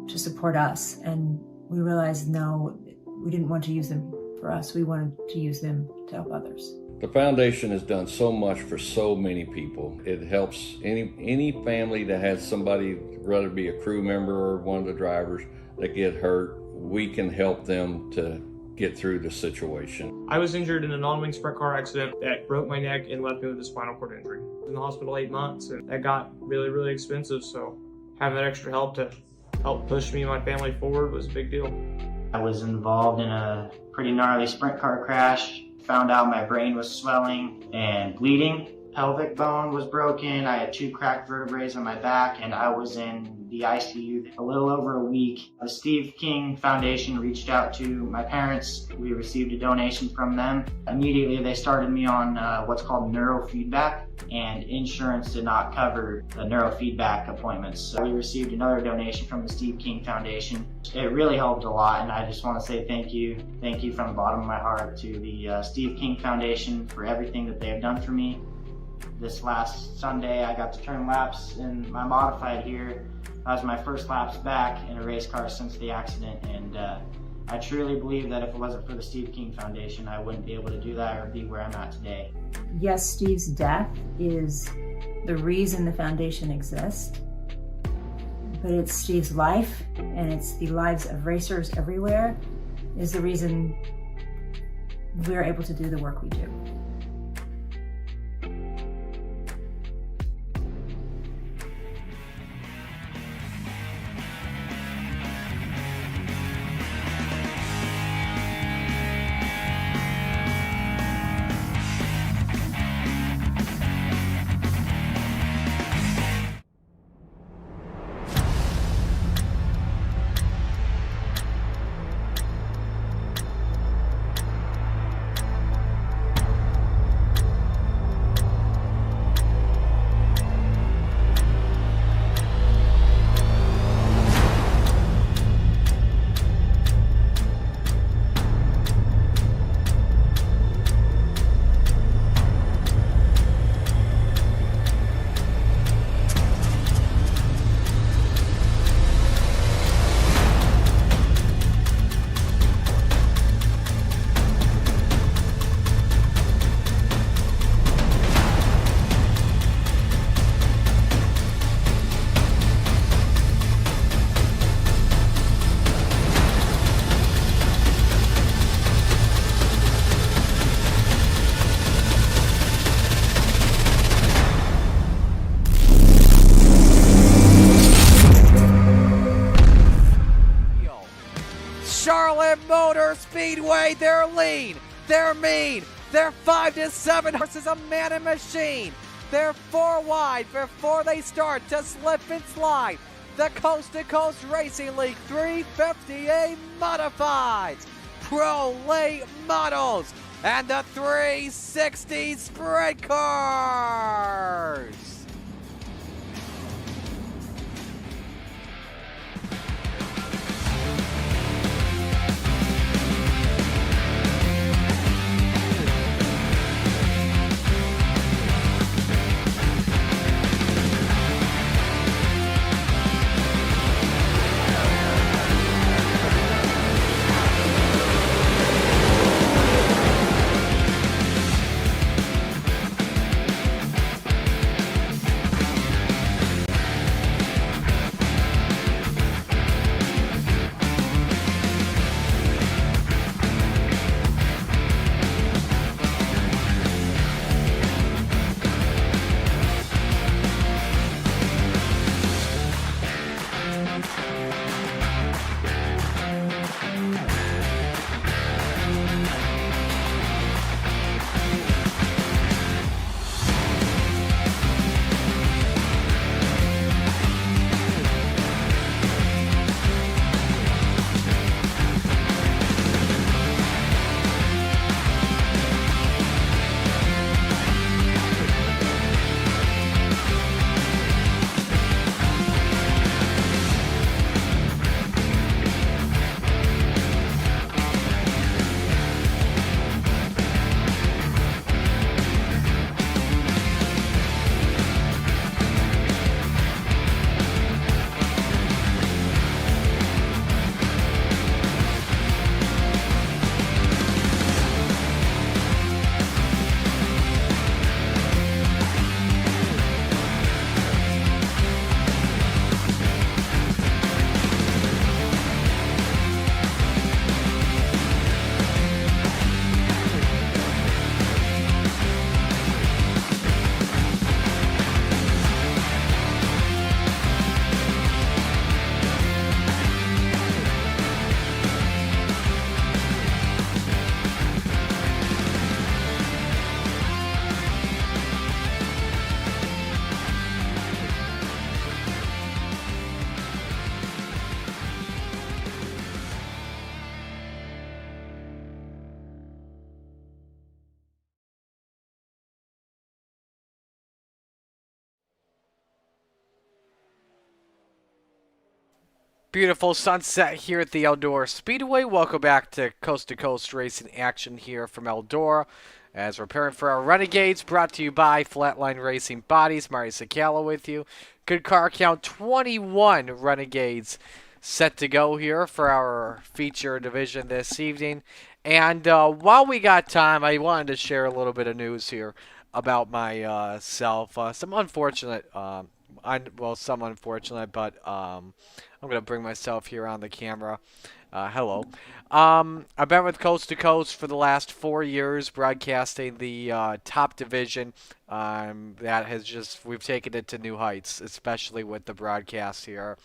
to support us, and we realized no, we didn't want to use them for us. We wanted to use them to help others. The foundation has done so much for so many people. It helps any family that has somebody, whether it be a crew member or one of the drivers, that get hurt. We can help them to get through the situation. I was injured in a non-wing sprint car accident that broke my neck and left me with a spinal cord injury. I was in the hospital 8 months, and that got really, really expensive. So having that extra help to help push me and my family forward was a big deal. I was involved in a pretty gnarly sprint car crash. Found out my brain was swelling and bleeding. Pelvic bone was broken. I had 2 cracked vertebrae on my back, and I was in the ICU a little over a week. The Steve King Foundation reached out to my parents. We received a donation from them. Immediately, they started me on what's called neurofeedback, and insurance did not cover the neurofeedback appointments. So we received another donation from the Steve King Foundation. It really helped a lot, and I just want to say thank you. Thank you from the bottom of my heart to the Steve King Foundation for everything that they have done for me. This last Sunday, I got to turn laps in my modified here. That was my first laps back in a race car since the accident, and I truly believe that if it wasn't for the Steve King Foundation, I wouldn't be able to do that or be where I'm at today. Yes, Steve's death is the reason the foundation exists, but it's Steve's life, and it's the lives of racers everywhere, is the reason we're able to do the work we do. Motor Speedway. They're lean. They're mean. They're 5 to 7 horses, a man and machine. They're 4 wide before they start to slip and slide. The Coast to Coast Racing League 350A Modifieds, Pro Late Models, and the 360 Sprint Cars. Beautiful sunset here at the Eldora Speedway. Welcome back to Coast Racing action here from Eldora. As we're preparing for our Renegades, brought to you by Flatline Racing Bodies. Mario Sakala with you. Good car count, 21 Renegades set to go here for our feature division this evening. And while we got time, I wanted to share a little bit of news here about myself. Some unfortunate, some unfortunate, but I'm going to bring myself here on the camera. Hello. I've been with Coast to Coast for the last 4 years, broadcasting the top division. We've taken it to new heights, especially with the broadcast here.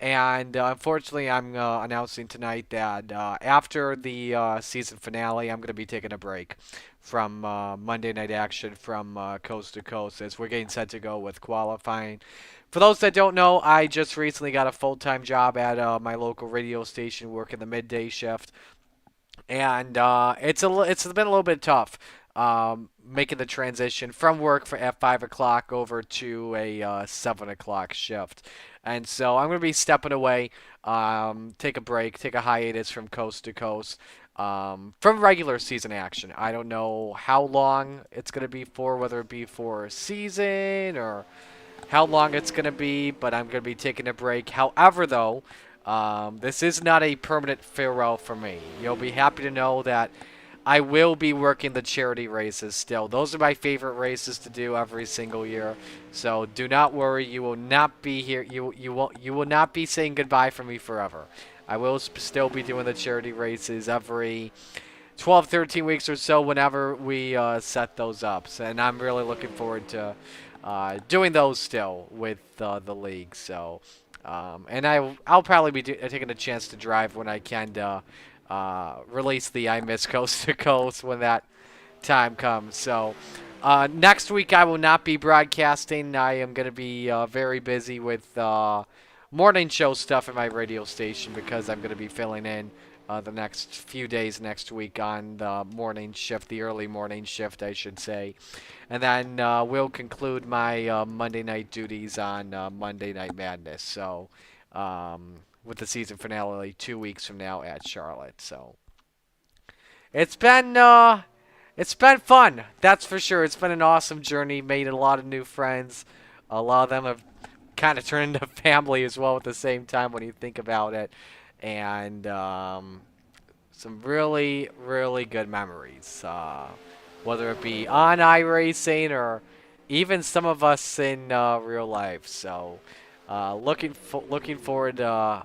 And unfortunately, I'm announcing tonight that after the season finale, I'm going to be taking a break from Monday Night Action from Coast to Coast, as we're getting set to go with qualifying. For those that don't know, I just recently got a full-time job at my local radio station, working the midday shift, and it's been a little bit tough making the transition from work at 5 o'clock over to a 7 o'clock shift. And so I'm going to be stepping away, take a break, take a hiatus from Coast to Coast. From regular season action. I don't know how long it's going to be for, whether it be for a season or how long it's going to be, but I'm going to be taking a break. However, though, this is not a permanent farewell for me. You'll be happy to know that I will be working the charity races still. Those are my favorite races to do every single year. So do not worry, you will not be here. You will not be saying goodbye from me forever. I will still be doing the charity races every 12, 13 weeks or so whenever we set those up. And I'm really looking forward to doing those still with the league. So, and I'll probably be taking a chance to drive when I can to release the I Miss Coast to Coast when that time comes. So next week I will not be broadcasting. I am going to be very busy with morning show stuff at my radio station because I'm going to be filling in the next few days next week on the morning shift, the early morning shift, I should say. And then we'll conclude my Monday night duties on Monday Night Madness. So with the season finale 2 weeks from now at Charlotte. So it's been fun, that's for sure. It's been an awesome journey. Made a lot of new friends. A lot of them have kind of turned into family as well at the same time when you think about it. And some really, really good memories. Whether it be on iRacing or even some of us in real life. So looking forward to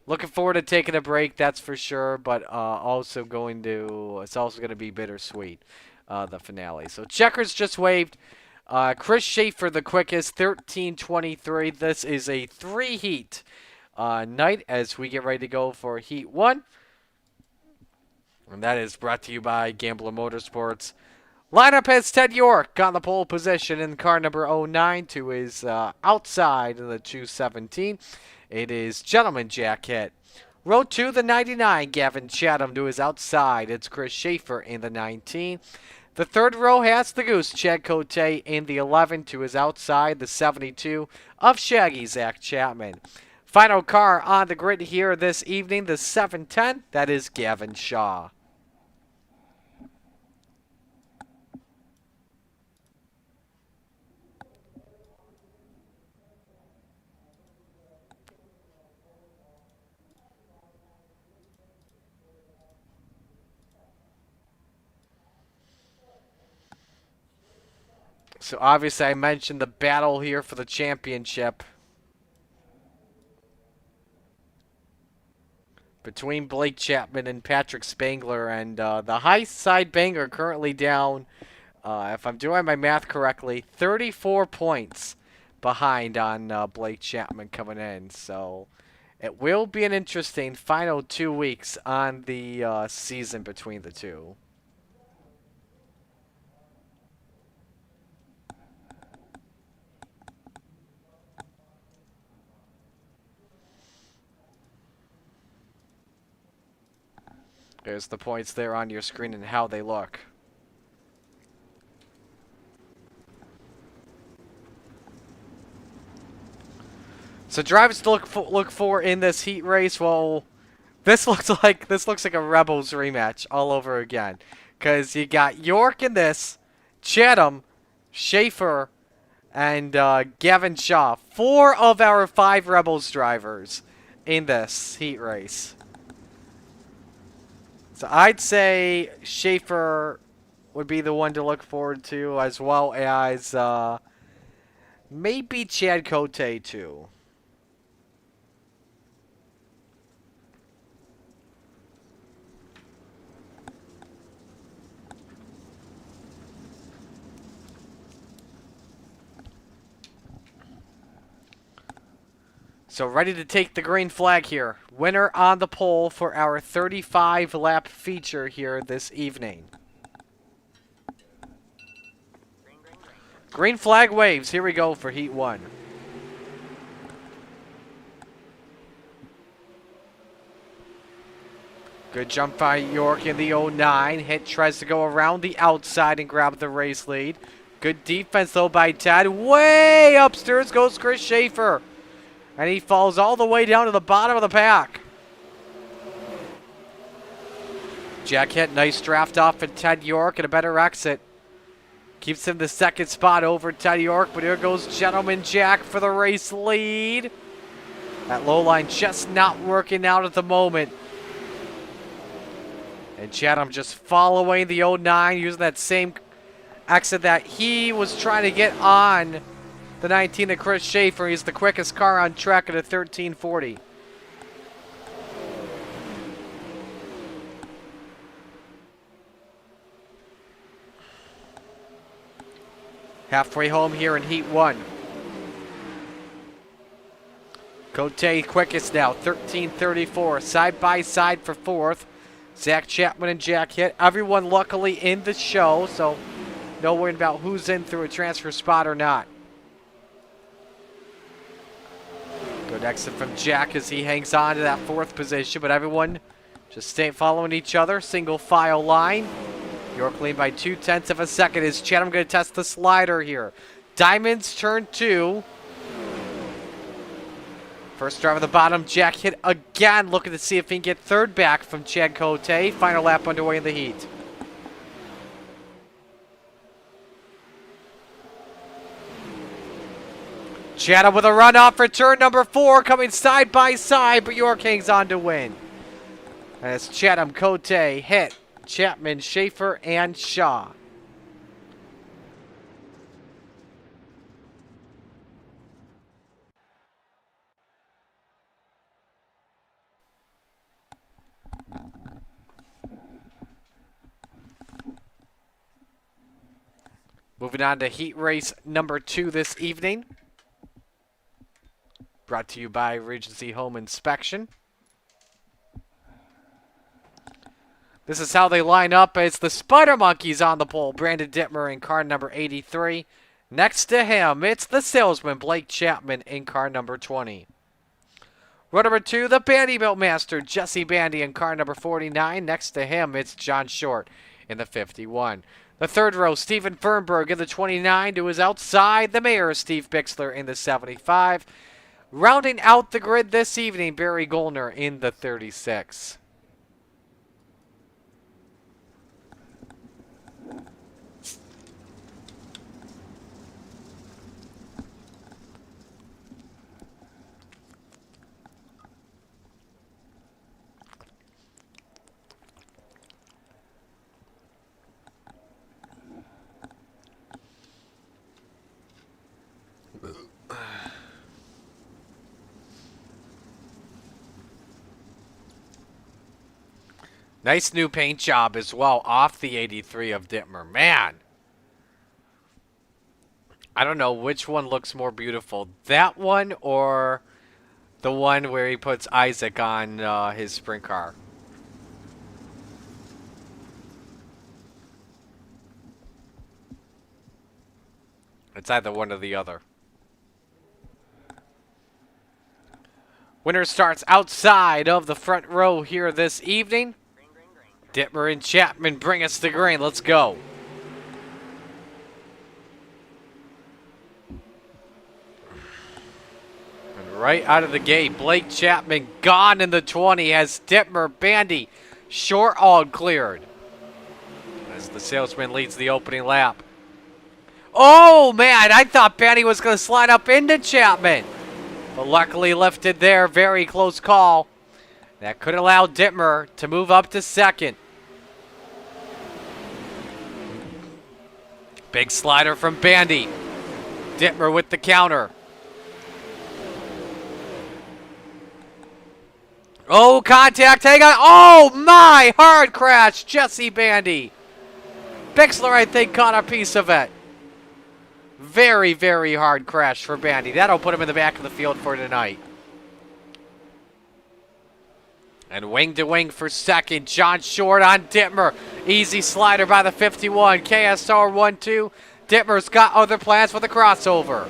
looking forward to taking a break, that's for sure, but it's also going to be bittersweet, the finale. So checkers just waved. Chris Schaefer, the quickest, 13:23. This is a 3-heat night as we get ready to go for Heat 1. And that is brought to you by Gambler Motorsports. Lineup has Ted York on the pole position in car number 09 to his outside in the 217. It is Gentleman Jack hit. Row 2, the 99, Gavin Chatham to his outside. It's Chris Schaefer in the 19. The third row has the Goose, Chad Cote in the 11 to his outside, the 72 of Shaggy, Zach Chapman. Final car on the grid here this evening, the 710, that is Gavin Shaw. So obviously I mentioned the battle here for the championship between Blake Chapman and Patrick Spangler, and the high side banger currently down, if I'm doing my math correctly, 34 points behind on Blake Chapman coming in. So it will be an interesting final 2 weeks on the season between the two. There's the points there on your screen and how they look. So drivers to look for in this heat race. Well, this looks like a Rebels rematch all over again, because you got York in this, Chatham, Schaefer, and Gavin Shaw. 4 of our 5 Rebels drivers in this heat race. So I'd say Schaefer would be the one to look forward to, as well as maybe Chad Cote too. So ready to take the green flag here. Winner on the pole for our 35-lap feature here this evening. Green flag waves. Here we go for Heat 1. Good jump by York in the 09. Hit tries to go around the outside and grab the race lead. Good defense, though, by Ted. Way upstairs goes Chris Schaefer. And he falls all the way down to the bottom of the pack. Jack hit, nice draft off at Ted York and a better exit. Keeps him the second spot over Ted York, but here goes Gentleman Jack for the race lead. That low line just not working out at the moment. And Chatham just following the 09, using that same exit that he was trying to get on the 19 of Chris Schaefer. He's the quickest car on track at a 13:40. Halfway home here in Heat 1. Cote quickest now, 13:34. Side by side for fourth. Zach Chapman and Jack Hitt. Everyone luckily in the show, so no worry about who's in through a transfer spot or not. Good exit from Jack as he hangs on to that fourth position, but everyone just stay following each other. Single file line. York lead by 0.2 of a second. Is Chatham going to test the slider here? Diamonds turn 2. First drive at the bottom. Jack Hitt again, looking to see if he can get third back from Chad Cote. Final lap underway in the heat. Chatham with a runoff for turn number 4, coming side by side, but York hangs on to win. And it's Chatham, Cote, Hitt, Chapman, Schaefer, and Shaw. Moving on to heat race number 2 this evening. Brought to you by Regency Home Inspection. This is how they line up. It's the Spider Monkeys on the pole. Brandon Dittmer in car number 83. Next to him, it's the salesman, Blake Chapman, in car number 20. Row number 2, the Bandybilt Master, Jesse Bandy, in car number 49. Next to him, it's John Short in the 51. The third row, Steven Fernberg in the 29. To his outside, the Mayor, Steve Bixler, in the 75. Rounding out the grid this evening, Barry Gollner in the 36. Nice new paint job as well off the 83 of Dittmer. Man, I don't know which one looks more beautiful. That one or the one where he puts Isaac on his sprint car. It's either one or the other. Winner starts outside of the front row here this evening. Dittmer and Chapman bring us the green. Let's go. And right out of the gate, Blake Chapman gone in the 20 as Dittmer, Bandy, Short all cleared. As the salesman leads the opening lap. Oh, man, I thought Bandy was going to slide up into Chapman. But luckily lifted there. Very close call. That could allow Dittmer to move up to second. Big slider from Bandy. Dittmer with the counter. Oh, contact. Hang on. Oh, my. Hard crash. Jesse Bandy. Bixler, I think, caught a piece of it. Very, very hard crash for Bandy. That'll put him in the back of the field for tonight. And wing to wing for second. John Short on Dittmer. Easy slider by the 51. KSR 1-2. Dittmer's got other plans for the crossover.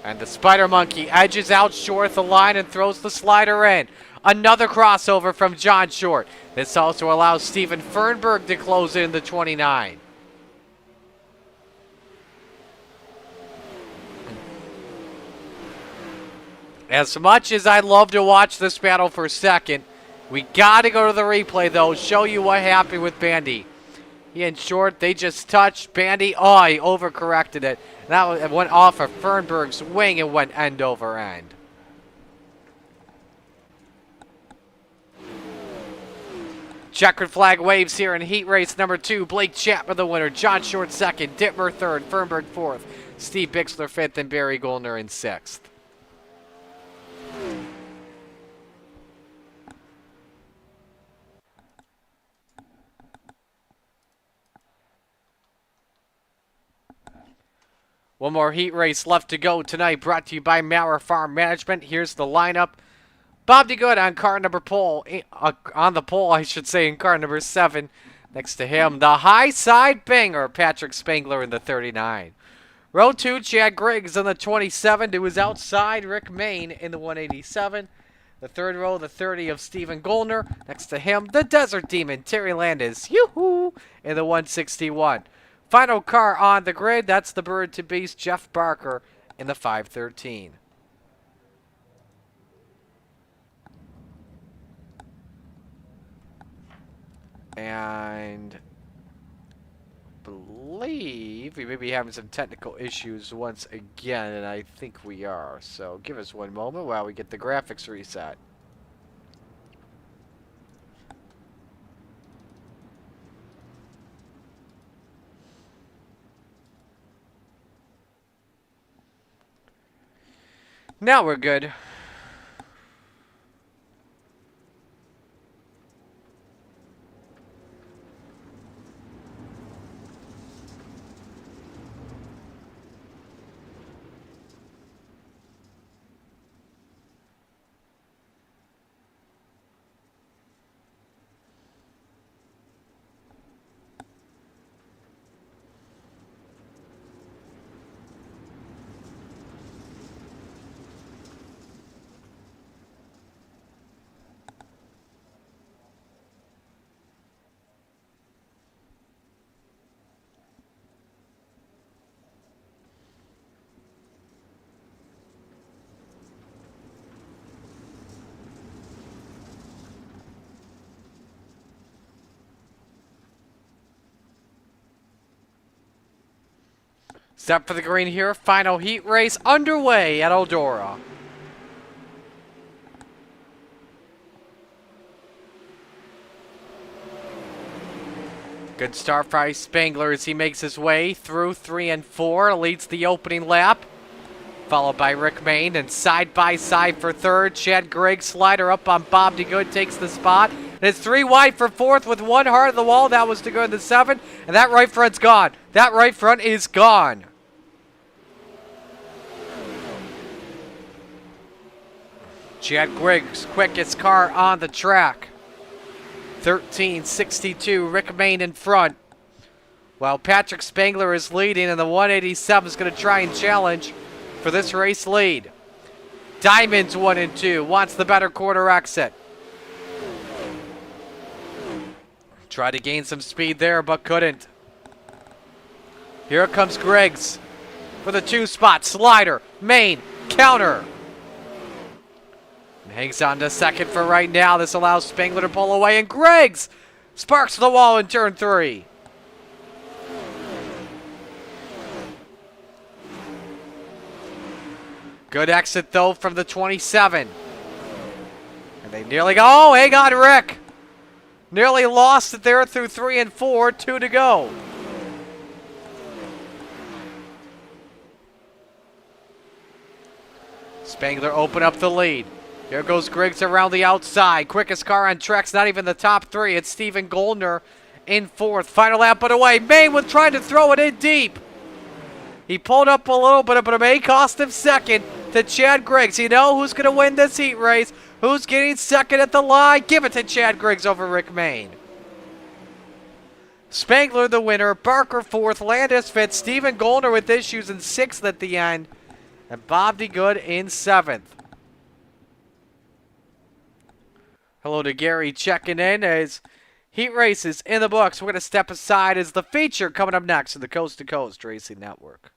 And the Spider Monkey edges out Short the line and throws the slider in. Another crossover from John Short. This also allows Steven Fernberg to close in the 29. As much as I'd love to watch this battle for second, we got to go to the replay, though, show you what happened with Bandy. He and Short, they just touched. Bandy, oh, he overcorrected it. That went off of Fernberg's wing and went end over end. Checkered flag waves here in heat race number 2. Blake Chapman the winner. John Short second. Dittmer third. Fernberg fourth. Steve Bixler fifth. And Barry Gollner in sixth. One more heat race left to go tonight, brought to you by Maurer Farm Management. Here's the lineup. Bob DeGood on car number on the pole, I should say, in car number 7. Next to him, the high side banger, Patrick Spangler in the 39. Row 2, Chad Griggs in the 27. To his outside, Rick Main in the 187. The third row, the 30 of Stephen Goldner. Next to him, the Desert Demon, Terry Landis, yoo-hoo, in the 161. Final car on the grid, that's the Bird to Beast, Jeff Barker in the 513. And believe we may be having some technical issues once again, and I think we are. So give us one moment while we get the graphics reset. Now we're good. Step for the green here. Final heat race underway at Eldora. Good start by Spangler as he makes his way through 3 and 4. Leads the opening lap. Followed by Rick Main. And side by side for third. Chad Griggs slider up on Bob DeGood takes the spot. And it's 3 wide for fourth with 1 hard of the wall. That was DeGood in the 7. And that right front's gone. That right front is gone. Chad Griggs, quickest car on the track. 13.62, Rick Main in front. While Patrick Spangler is leading, and the 187 is going to try and challenge for this race lead. Diamond's 1 and 2, wants the better quarter exit. Tried to gain some speed there, but couldn't. Here comes Griggs for the 2 spot. Slider, Main, counter. Hangs on to second for right now. This allows Spangler to pull away, and Griggs sparks the wall in turn 3. Good exit, though, from the 27. And they nearly go. Oh, hang on, Rick. Nearly lost it there through 3 and 4. 2 to go. Spangler open up the lead. Here goes Griggs around the outside. Quickest car on track's not even the top 3. It's Stephen Goldner in 4th. Final lap but away. Main was trying to throw it in deep. He pulled up a little bit, but it may cost him second to Chad Griggs. You know who's going to win this heat race? Who's getting second at the line? Give it to Chad Griggs over Rick Main. Spangler the winner. Barker 4th. Landis 5th. Stephen Goldner with issues in 6th at the end. And Bob DeGood in 7th. Hello to Gary checking in as heat races in the books. We're going to step aside as the feature coming up next in the Coast to Coast Racing Network.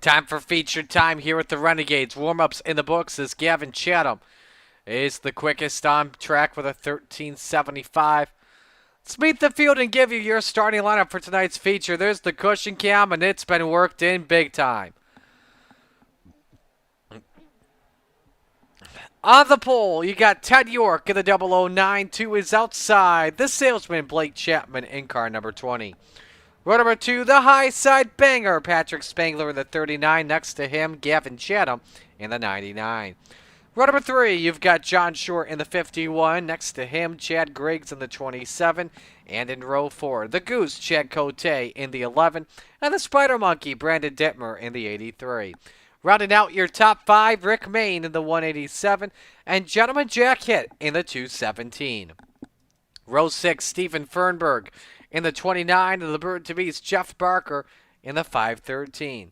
Time for feature time here with the Renegades. Warm-ups in the books as Gavin Chatham is the quickest on track with a 13.75. Let's meet the field and give you your starting lineup for tonight's feature. There's the cushion cam, and it's been worked in big time. On the pole, you got Ted York in the 009 to his outside. The salesman, Blake Chapman, in car number 20. Row number 2, the high side banger, Patrick Spangler in the 39. Next to him, Gavin Chatham in the 99. Row number 3, you've got John Short in the 51. Next to him, Chad Griggs in the 27. And in row 4, the Goose, Chad Cote in the 11. And the Spider Monkey, Brandon Dittmer in the 83. Rounding out your top 5, Rick Main in the 187. And Gentleman Jack Hitt in the 217. Row 6, Stephen Fernberg in the 29, and the Bird-to-Be's Jeff Barker in the 513.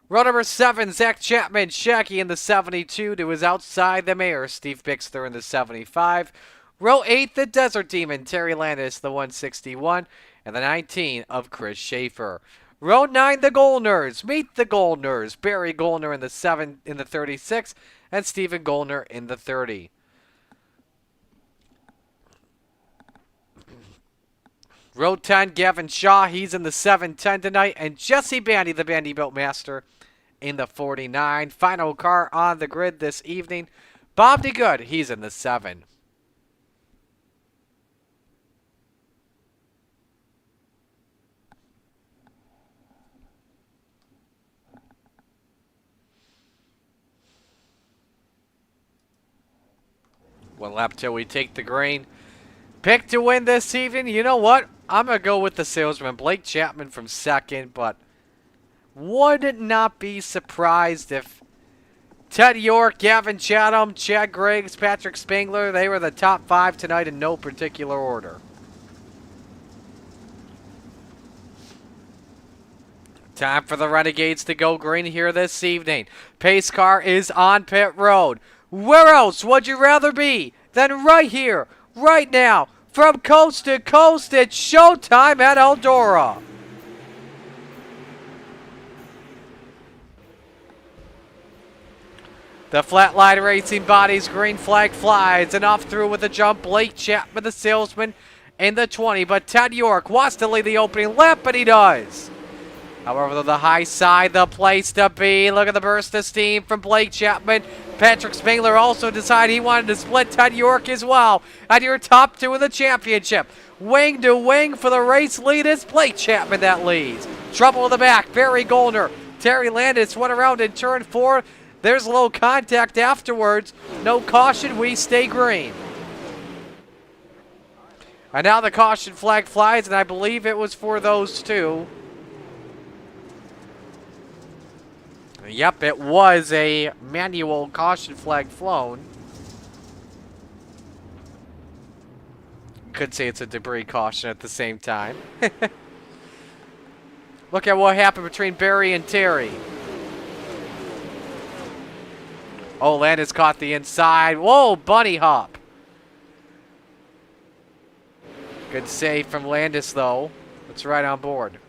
Row number 7, Zach Chapman, Shaggy in the 72 to his outside, the Mayor, Steve Bixler in the 75. Row 8, the Desert Demon, Terry Landis, the 161, and the 19 of Chris Schaefer. Row 9, the Goldners. Meet the Goldners. Barry Goldner in the 36, and Stephen Goldner in the 30. Row 10, Gavin Shaw, he's in the 710 tonight. And Jesse Bandy, the Bandybuilt Master, in the 49. Final car on the grid this evening, Bob DeGood, he's in the 7. One lap till we take the green. Pick to win this evening. You know what? I'm going to go with the salesman, Blake Chapman from second, but would not be surprised if Ted York, Gavin Chatham, Chad Griggs, Patrick Spangler, they were the top 5 tonight in no particular order. Time for the Renegades to go green here this evening. Pace car is on pit road. Where else would you rather be than right here, right now? From coast to coast, it's showtime at Eldora. The Flatline Racing Body's green flag flies, and off through with a jump, Blake Chapman, the salesman, in the 20. But Ted York wants to lead the opening lap, but he does. However, the high side, the place to be. Look at the burst of steam from Blake Chapman. Patrick Spangler also decided he wanted to split Ted York as well. And your top 2 in the championship. Wing to wing for the race lead. It's Blake Chapman that leads. Trouble in the back. Barry Goldner. Terry Landis went around in turn 4. There's low contact afterwards. No caution. We stay green. And now the caution flag flies, and I believe it was for those 2. Yep, it was a manual caution flag flown. Could say it's a debris caution at the same time. Look at what happened between Barry and Terry. Oh, Landis caught the inside. Whoa, bunny hop. Good save from Landis, though. It's right on board.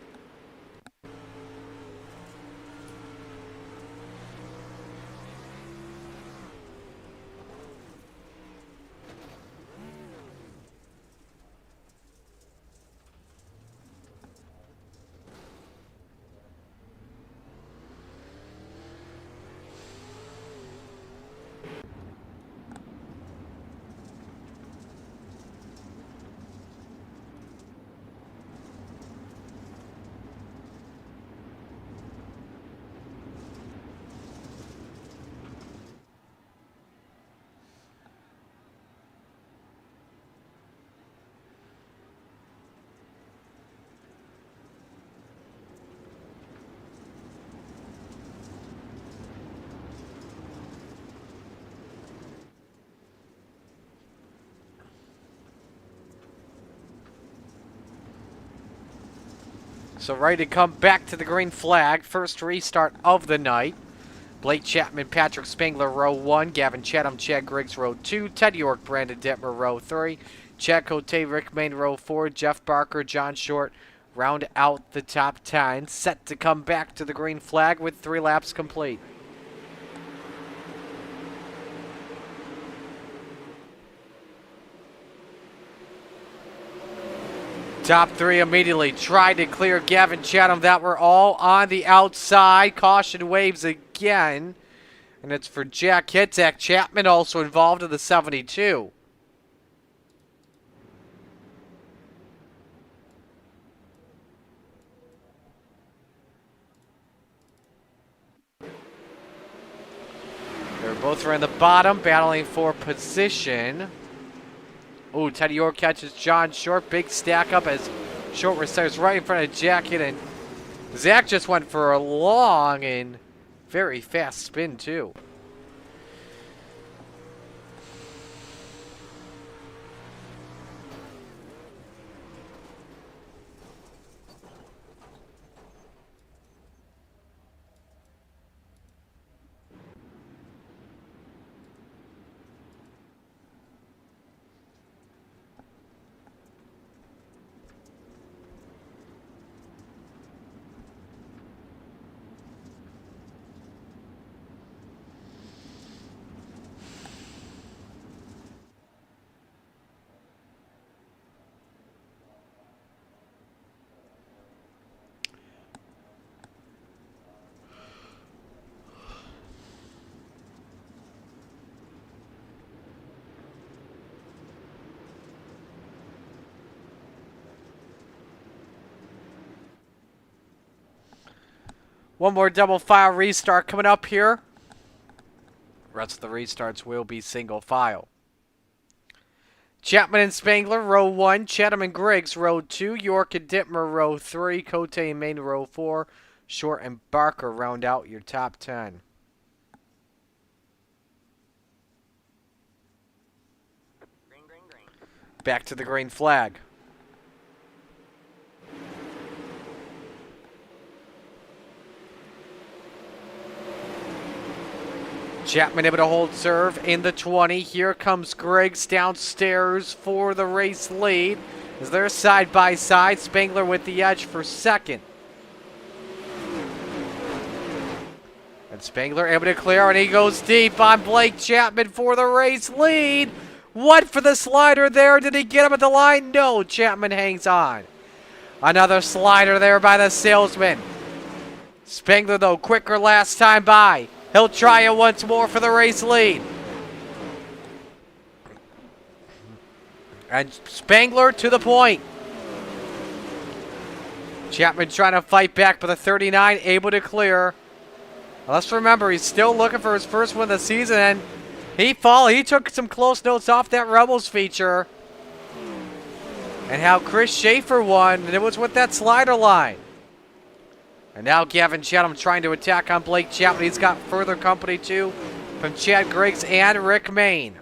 So ready to come back to the green flag. First restart of the night. Blake Chapman, Patrick Spangler, row 1. Gavin Chatham, Chad Griggs, row 2. Ted York, Brandon Dittmer, row 3. Chad Cote, Rick Main, row 4. Jeff Barker, John Short, round out the top 10, set to come back to the green flag with 3 laps complete. Top 3 immediately tried to clear Gavin Chatham. That were all on the outside. Caution waves again. And it's for Jack Hitzak. Chapman also involved in the 72. They're both around the bottom, battling for position. Ooh, Teddy York catches John Short. Big stack up as Short retires right in front of Jack. And Zach just went for a long and very fast spin, too. One more double file restart coming up here. The rest of the restarts will be single file. Chapman and Spangler, row 1. Chatham and Griggs, row 2. York and Dittmer, row 3. Cote and Main, row 4. Short and Barker round out your top 10. Back to the green flag. Chapman able to hold serve in the 20. Here comes Griggs downstairs for the race lead. As they're side by side, Spangler with the edge for second. And Spangler able to clear, and he goes deep on Blake Chapman for the race lead. What for the slider there? Did he get him at the line? No, Chapman hangs on. Another slider there by the salesman. Spangler, though, quicker last time by. He'll try it once more for the race lead. And Spangler to the point. Chapman trying to fight back, but the 39 able to clear. Let's remember, he's still looking for his first win of the season, and he took some close notes off that Rebels feature. And how Chris Schaefer won, and it was with that slider line. And now Gavin Chatham trying to attack on Blake Chapman. He's got further company, too, from Chad Griggs and Rick Main.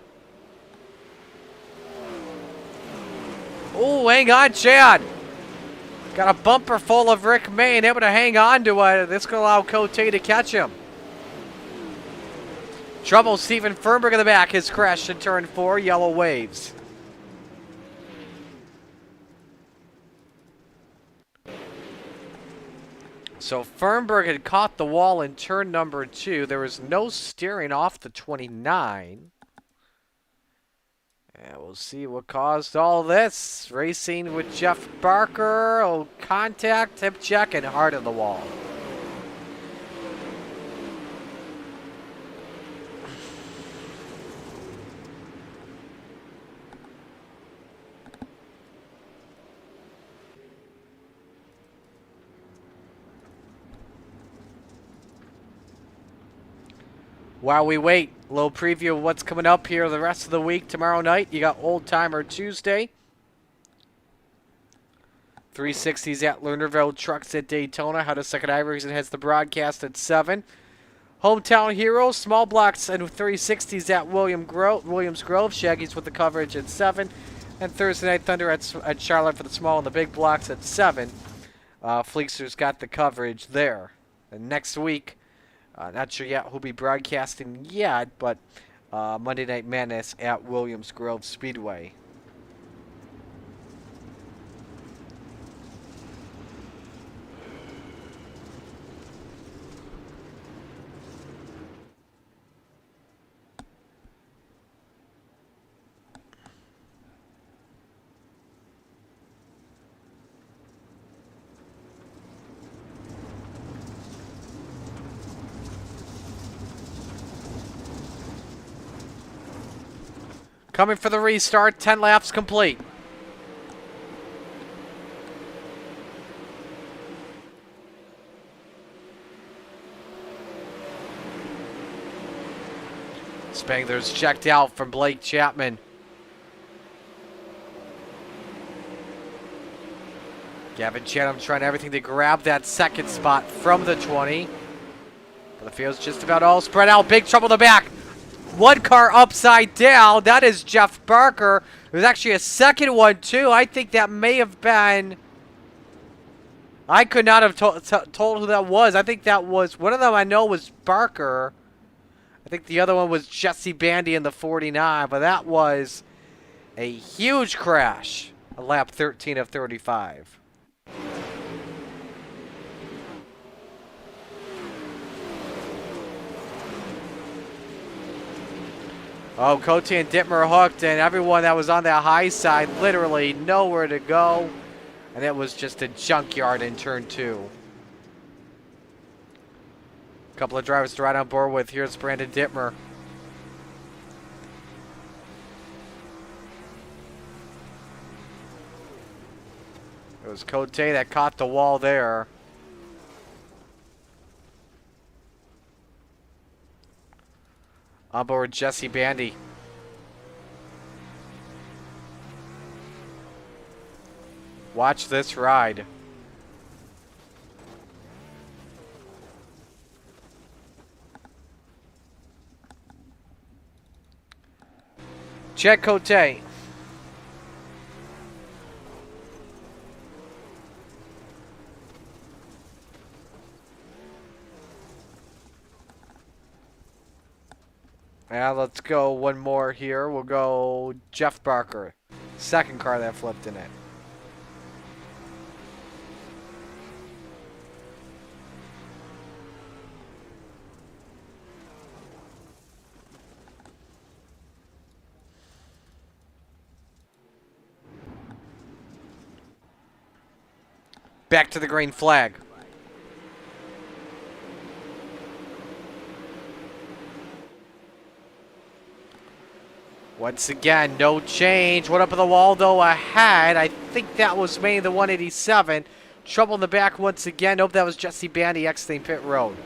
Oh, hang on, Chad. Got a bumper full of Rick Main, able to hang on to it. This could allow Cote to catch him. Trouble, Steven Fernberg in the back. His crash in turn 4, yellow waves. So Fernberg had caught the wall in turn number 2. There was no steering off the 29. And we'll see what caused all this. Racing with Jeff Barker. Oh, contact, hip check, and hard on the wall. While we wait, a little preview of what's coming up here the rest of the week. Tomorrow night, you got Old Timer Tuesday. 360s at Lernerville, Trucks at Daytona. How to Second Iverson has the broadcast at 7. Hometown Heroes, Small Blocks and 360s at Williams Grove. Shaggy's with the coverage at 7. And Thursday Night Thunder at Charlotte for the small and the big blocks at 7. Fleekster's got the coverage there. And next week, not sure yet who'll be broadcasting yet, but Monday Night Madness at Williams Grove Speedway. Coming for the restart, 10 laps complete. Spangler's checked out from Blake Chapman. Gavin Chatham trying everything to grab that second spot from the 20. But the field's just about all spread out. Big trouble in the back. One car upside down. That is Jeff Barker. There's actually a second one, too. I think that may have been... I could not have told who that was. I think that was... One of them I know was Barker. I think the other one was Jesse Bandy in the 49. But that was a huge crash. On lap 13 of 35. Oh, Cote and Dittmer hooked, and everyone that was on that high side literally nowhere to go. And it was just a junkyard in turn 2. A couple of drivers to ride on board with. Here's Brandon Dittmer. It was Cote that caught the wall there. On board Jesse Bandy. Watch this ride. Check Cote. Now let's go one more here. We'll go Jeff Barker. Second car that flipped in it. Back to the green flag. Once again, no change. One up in the wall, though, ahead. I think that was maybe the 187. Trouble in the back once again. Nope, that was Jesse Bandy exiting pit road.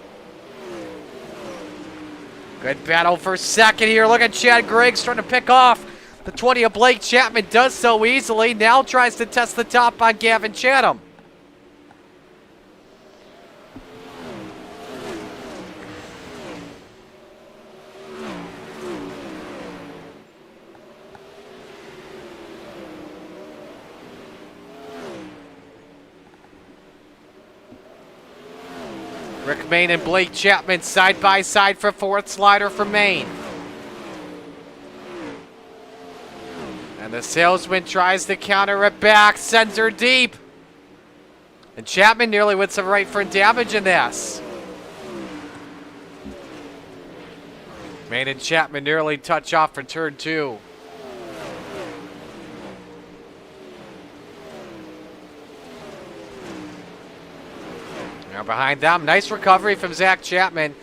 Good battle for second here. Look at Chad Griggs trying to pick off the 20 of Blake Chapman. Does so easily. Now tries to test the top on Gavin Chatham. Rick Main and Blake Chapman side by side for fourth. Slider for Main. And the salesman tries to counter it back, sends her deep. And Chapman nearly with some right front damage in this. Main and Chapman nearly touch off for turn 2. Now behind them, nice recovery from Zach Chapman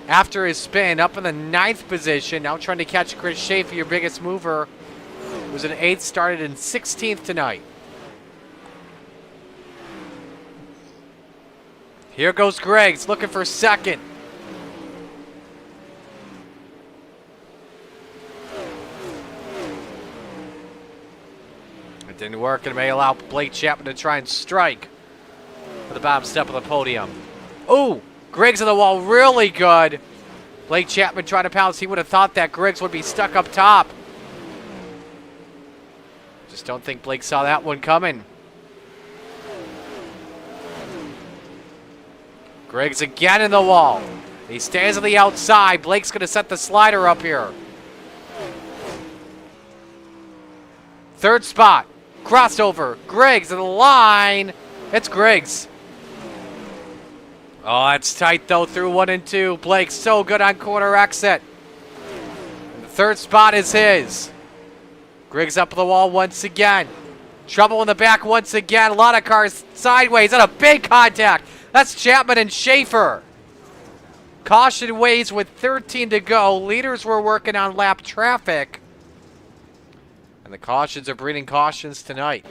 after his spin, up in the 9th position. Now trying to catch Chris Schaefer, your biggest mover. Was an 8th, started in 16th tonight. Here goes Griggs, looking for second. It didn't work, and it may allow Blake Chapman to try and strike for the bottom step of the podium. Ooh, Griggs on the wall, really good. Blake Chapman trying to pounce. He would have thought that Griggs would be stuck up top. Just don't think Blake saw that one coming. Griggs again in the wall. He stays on the outside. Blake's going to set the slider up here. Third spot. Crossover. Griggs in the line. It's Griggs. Oh, it's tight, though, through 1 and 2. Blake so good on corner exit. And the third spot is his. Griggs up the wall once again. Trouble in the back once again. A lot of cars sideways and a big contact. That's Chapman and Schaefer. Caution ways with 13 to go. Leaders were working on lap traffic. And the cautions are breeding cautions tonight.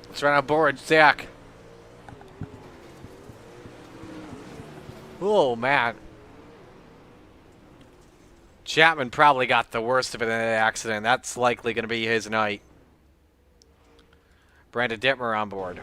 Let's run on board, Zach. Oh, man. Chapman probably got the worst of it in that accident. That's likely going to be his night. Brandon Dittmer on board.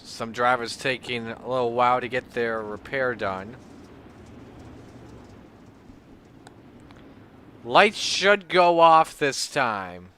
Some drivers taking a little while to get their repair done. Lights should go off this time.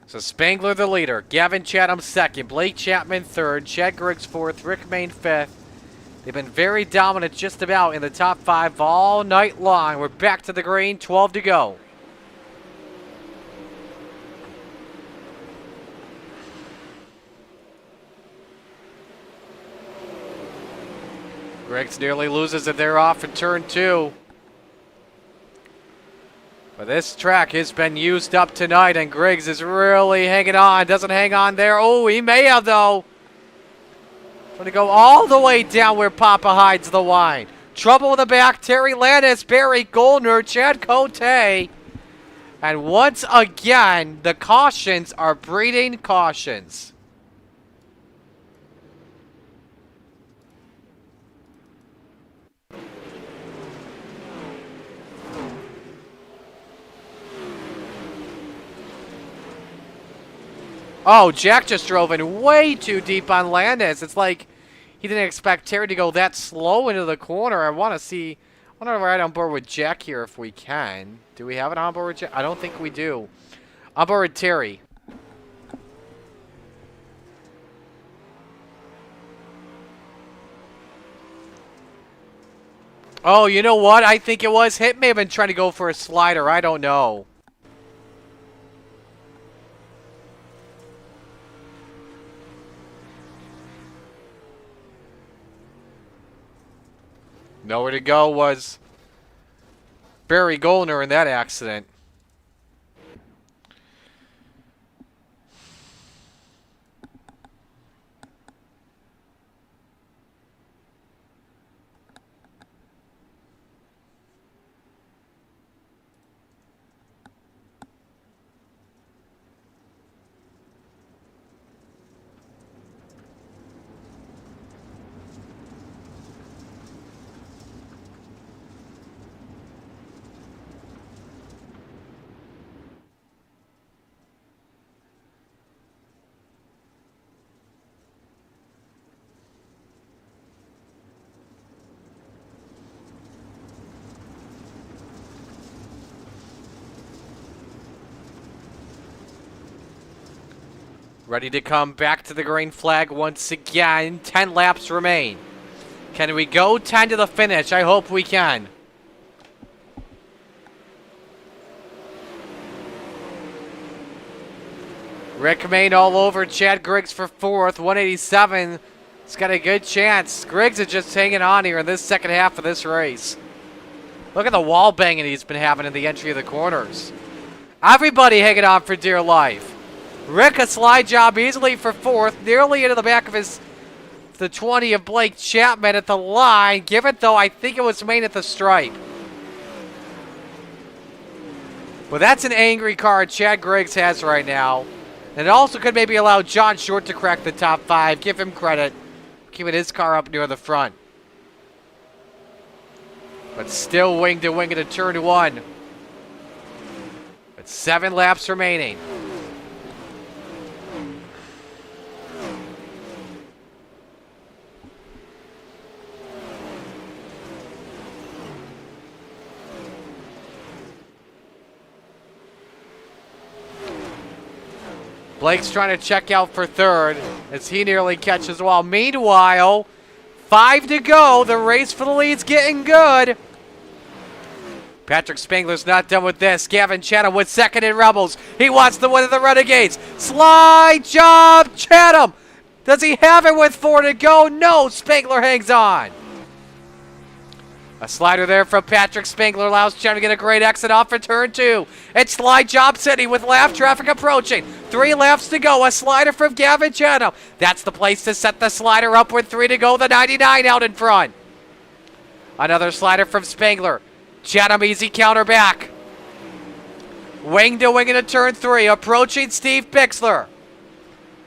So Spangler the leader, Gavin Chatham second, Blake Chapman third, Chad Griggs fourth, Rick Main fifth. They've been very dominant just about in the top 5 all night long. We're back to the green, 12 to go. Griggs nearly loses it there off in turn 2. But this track has been used up tonight, and Griggs is really hanging on. Doesn't hang on there. Oh, he may have, though. Trying to go all the way down where Papa hides the wine. Trouble in the back. Terry Landis, Barry Goldner, Chad Cote. And once again, the cautions are breeding cautions. Oh, Jack just drove in way too deep on Landis. It's like he didn't expect Terry to go that slow into the corner. I want to ride on board with Jack here if we can. Do we have it on board with Jack? I don't think we do. On board with Terry. Oh, you know what? I think it was. Hit may have been trying to go for a slider. I don't know. Nowhere to go was Barry Goldner in that accident. Ready to come back to the green flag once again. 10 laps remain. Can we go 10 to the finish? I hope we can. Rick Main all over Chad Griggs for 4th. 187. He's got a good chance. Griggs is just hanging on here in this second half of this race. Look at the wall banging he's been having in the entry of the corners. Everybody hanging on for dear life. Rick, a slide job easily for 4th, nearly into the back of the 20 of Blake Chapman at the line. Give it, though, I think it was Main at the stripe. But that's an angry car Chad Griggs has right now. And it also could maybe allow John Short to crack the top 5. Give him credit. Keeping his car up near the front. But still wing to wing into turn 1. With 7 laps remaining. Blake's trying to check out for third as he nearly catches the wall. Meanwhile, 5 to go. The race for the lead's getting good. Patrick Spangler's not done with this. Gavin Chatham with second in Rebels. He wants the win of the Renegades. Slide job, Chatham. Does he have it with 4 to go? No, Spangler hangs on. A slider there from Patrick Spangler allows Chatham to get a great exit off for turn 2. It's slide job city with lap traffic approaching. 3 laps to go. A slider from Gavin Chatham. That's the place to set the slider up with 3 to go. The 99 out in front. Another slider from Spangler. Chatham easy counter back. Wing to wing into turn 3. Approaching Steve Bixler.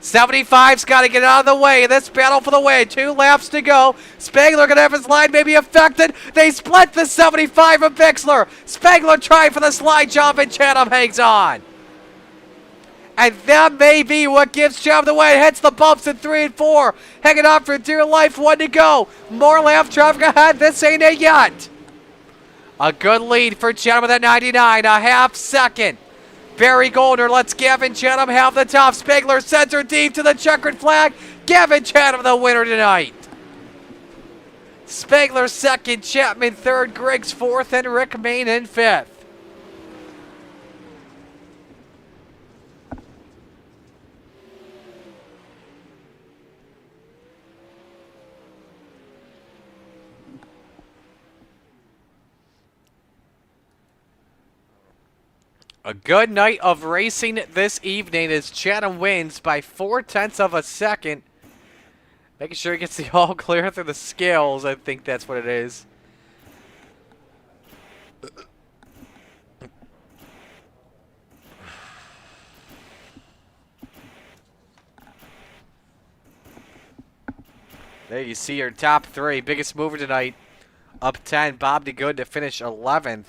75's got to get out of the way in this battle for the win. 2 laps to go. Spangler going to have his line maybe affected. They split the 75 of Bixler. Spangler trying for the slide job and Chatham hangs on. And that may be what gives Chatham the win. Hits the bumps in 3 and 4. Hanging on for dear life. 1 to go. More lap traffic ahead. This ain't it yet. A good lead for Chatham with that 99. A half second. Barry Goldner lets Gavin Chatham have the top. Spangler sends her deep to the checkered flag. Gavin Chatham the winner tonight. Spangler second, Chapman third, Griggs fourth, and Rick Main in fifth. A good night of racing this evening as Chatham wins by 0.4 of a second. Making sure he gets the all clear through the scales. I think that's what it is. There you see your top 3. Biggest mover tonight. Up 10. Bob DeGood to finish 11th.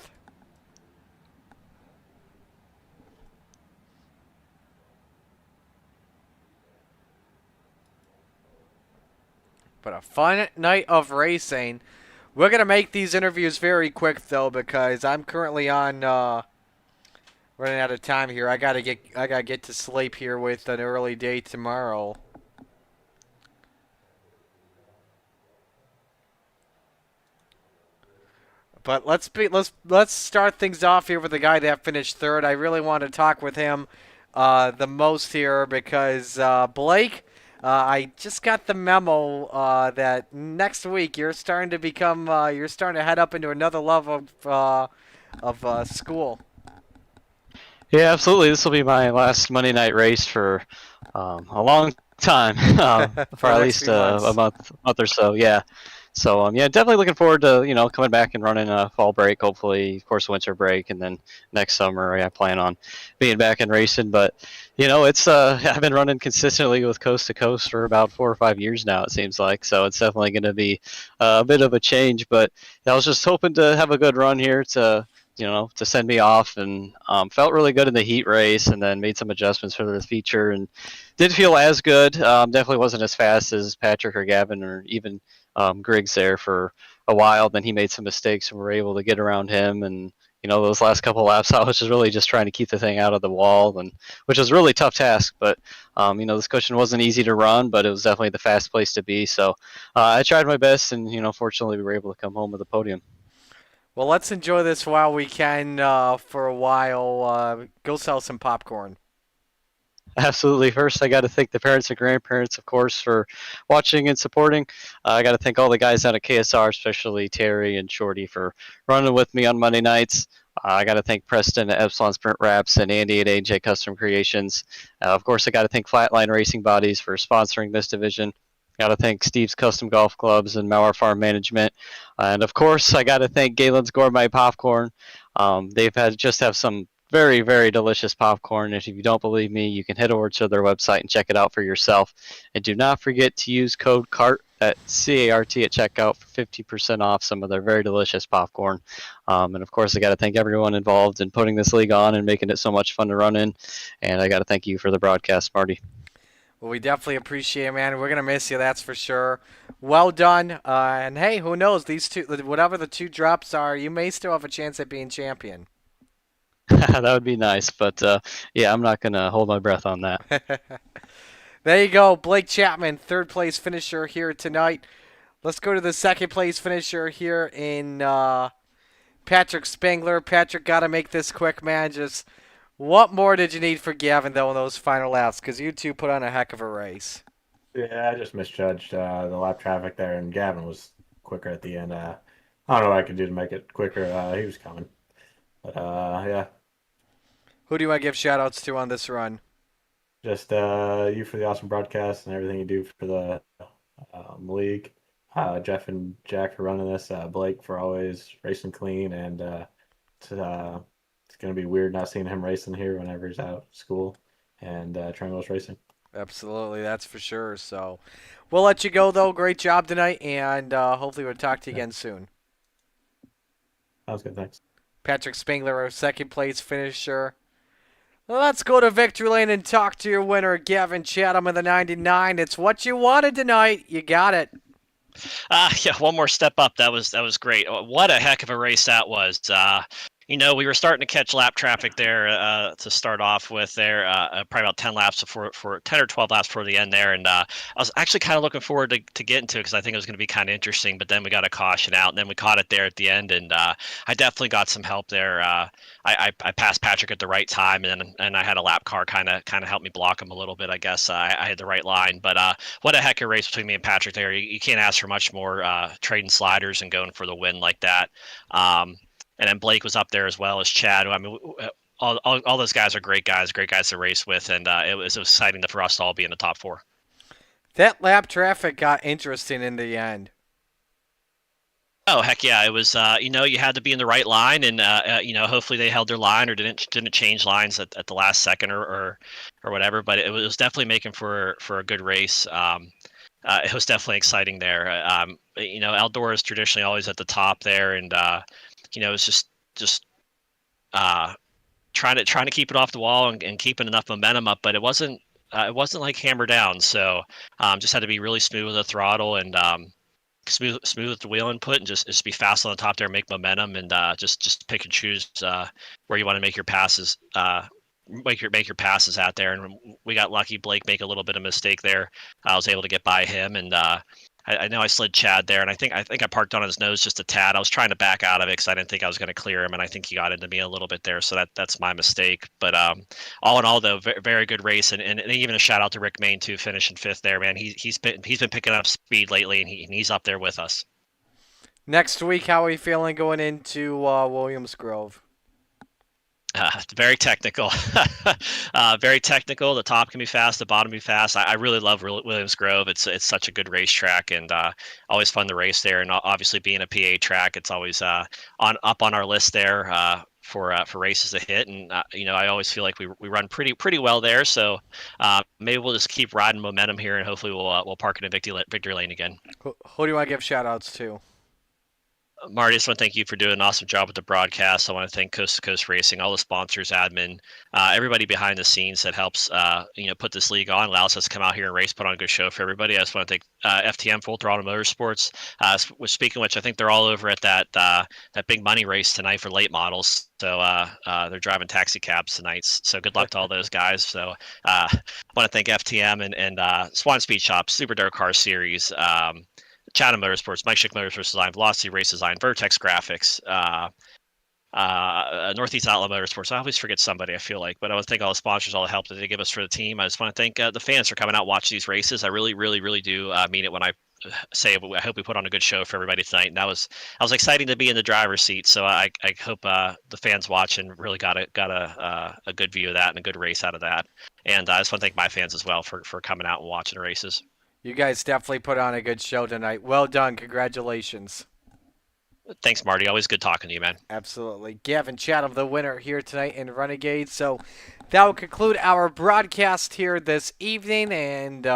But a fun night of racing. We're going to make these interviews very quick, though, because I'm currently on running out of time here. I gotta get to sleep here with an early day tomorrow. But let's start things off here with the guy that finished third. I really want to talk with him the most here because Blake. I just got the memo that next week you're starting to head up into another level of school. Yeah, absolutely. This will be my last Monday night race for a long time, for at least a month or so. Yeah. So yeah, definitely looking forward to coming back and running a fall break, hopefully, of course, winter break, and then next summer I plan on being back and racing. But it's I've been running consistently with Coast to Coast for about 4 or 5 years now, it seems like. So it's definitely going to be a bit of a change. But I was just hoping to have a good run here to send me off, and felt really good in the heat race, and then made some adjustments for the feature, and didn't feel as good. Definitely wasn't as fast as Patrick or Gavin or even Griggs there for a while. Then he made some mistakes, and we were able to get around him. And those last couple laps, I was just really just trying to keep the thing out of the wall, and which was a really tough task. But this cushion wasn't easy to run, but it was definitely the fast place to be. So I tried my best, and fortunately we were able to come home with a podium. Well, let's enjoy this while we can for a while. Go sell some popcorn. Absolutely. First, I got to thank the parents and grandparents, of course, for watching and supporting. I got to thank all the guys out at KSR, especially Terry and Shorty, for running with me on Monday nights. I got to thank Preston at Epsilon Sprint Wraps and Andy at AJ Custom Creations. Of course, I got to thank Flatline Racing Bodies for sponsoring this division. Got to thank Steve's Custom Golf Clubs and Mauer Farm Management. And, of course, I got to thank Galen's Gourmet Popcorn. They've had some very, very delicious popcorn. If you don't believe me, you can head over to their website and check it out for yourself. And do not forget to use code CART at CART at checkout for 50% off some of their very delicious popcorn. And of course, I got to thank everyone involved in putting this league on and making it so much fun to run in. And I got to thank you for the broadcast, Marty. Well, we definitely appreciate it, man. We're going to miss you, that's for sure. Well done. And hey, who knows? These two, whatever the two drops are, you may still have a chance at being champion. That would be nice. But yeah, I'm not going to hold my breath on that. There you go. Blake Chapman, third place finisher here tonight. Let's go to the second place finisher here in Patrick Spangler. Patrick, got to make this quick, man. Just what more did you need for Gavin, though, in those final laps? Because you two put on a heck of a race. Yeah, I just misjudged the lap traffic there, and Gavin was quicker at the end. I don't know what I could do to make it quicker. He was coming. But, yeah. Who do you want to give shout-outs to on this run? Just you for the awesome broadcast and everything you do for the league. Jeff and Jack for running this. Blake for always racing clean, and it's going to be weird not seeing him racing here whenever he's out of school, and Triangle's racing. Absolutely, that's for sure. So we'll let you go, though. Great job tonight, and hopefully we'll talk to you again soon. Sounds good, thanks. Patrick Spangler, our second place finisher. Let's go to Victory Lane and talk to your winner, Gavin Chatham of the 99. It's what you wanted tonight. You got it. Yeah, one more step up. That was great. What a heck of a race that was. We were starting to catch lap traffic there to start off with there, probably about 10 laps for 10 or 12 laps before the end there. And I was actually kind of looking forward to getting to it because I think it was going to be kind of interesting. But then we got a caution out, and then we caught it there at the end. And I definitely got some help there. I passed Patrick at the right time, and I had a lap car kind of help me block him a little bit. I guess I had the right line. But what a heck of a race between me and Patrick there. You can't ask for much more, trading sliders and going for the win like that. And then Blake was up there as well as Chad. I mean, all those guys are great guys to race with, and it was exciting for us to all be in the top four. That lap traffic got interesting in the end. Oh heck yeah! It was you had to be in the right line, and hopefully they held their line or didn't change lines at the last second or whatever. But it was definitely making for a good race. It was definitely exciting there. Outdoor is traditionally always at the top there, and it's just trying to keep it off the wall and keeping enough momentum up, but it wasn't like hammer down. So just had to be really smooth with the throttle and smooth with the wheel input, and just be fast on the top there, make momentum, and just pick and choose where you want to make your passes. Make your passes out there, and we got lucky. Blake make a little bit of mistake there. I was able to get by him, and I know I slid Chad there, and I think I parked on his nose just a tad. I was trying to back out of it because I didn't think I was going to clear him, and I think he got into me a little bit there, so that's my mistake. But all in all, though, very, very good race, and even a shout out to Rick Main too, finishing fifth there, man. He's been picking up speed lately, and he's up there with us. Next week, how are you feeling going into Williams Grove? Very technical. Very technical. The top can be fast, the bottom can be fast. I really love Williams Grove. It's such a good racetrack, and always fun to race there. And obviously, being a PA track, it's always up on our list there for races to hit. And I always feel like we run pretty well there. So maybe we'll just keep riding momentum here, and hopefully we'll park in a victory lane again. Who do you want to give shout outs to? Marty, I just want to thank you for doing an awesome job with the broadcast. I want to thank Coast to Coast Racing, all the sponsors, admin, everybody behind the scenes that helps, put this league on, allows us to come out here and race, put on a good show for everybody. I just want to thank FTM, Full Throttle Motorsports. Speaking of which, I think they're all over at that big money race tonight for late models. So they're driving taxi cabs tonight. So good luck to all those guys. So I want to thank FTM and Swan Speed Shop, Super Dark Car Series, Chatham Motorsports, Mike Schick Motorsports Design, Velocity Race Design, Vertex Graphics, Northeast Outlaw Motorsports. I always forget somebody, I feel like, but I want to thank all the sponsors, all the help that they give us for the team. I just want to thank the fans for coming out and watching these races. I really, really, really do mean it when I say I hope we put on a good show for everybody tonight. And I was exciting to be in the driver's seat, so I hope the fans watching really got a good view of that and a good race out of that. And I just want to thank my fans as well for coming out and watching the races. You guys definitely put on a good show tonight. Well done. Congratulations. Thanks, Marty. Always good talking to you, man. Absolutely. Gavin Chatham, the winner here tonight in Renegade. So that will conclude our broadcast here this evening, and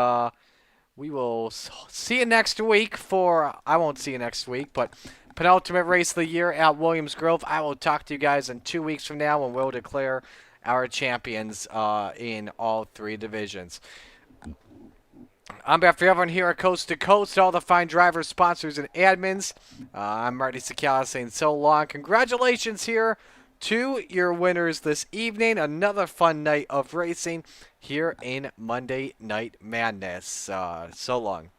we will see you next week for, I won't see you next week, but penultimate race of the year at Williams Grove. I will talk to you guys in 2 weeks from now when we'll declare our champions in all 3 divisions. On behalf of everyone here at Coast to Coast, all the fine drivers, sponsors, and admins, I'm Marty Sakala saying so long. Congratulations here to your winners this evening. Another fun night of racing here in Monday Night Madness. So long.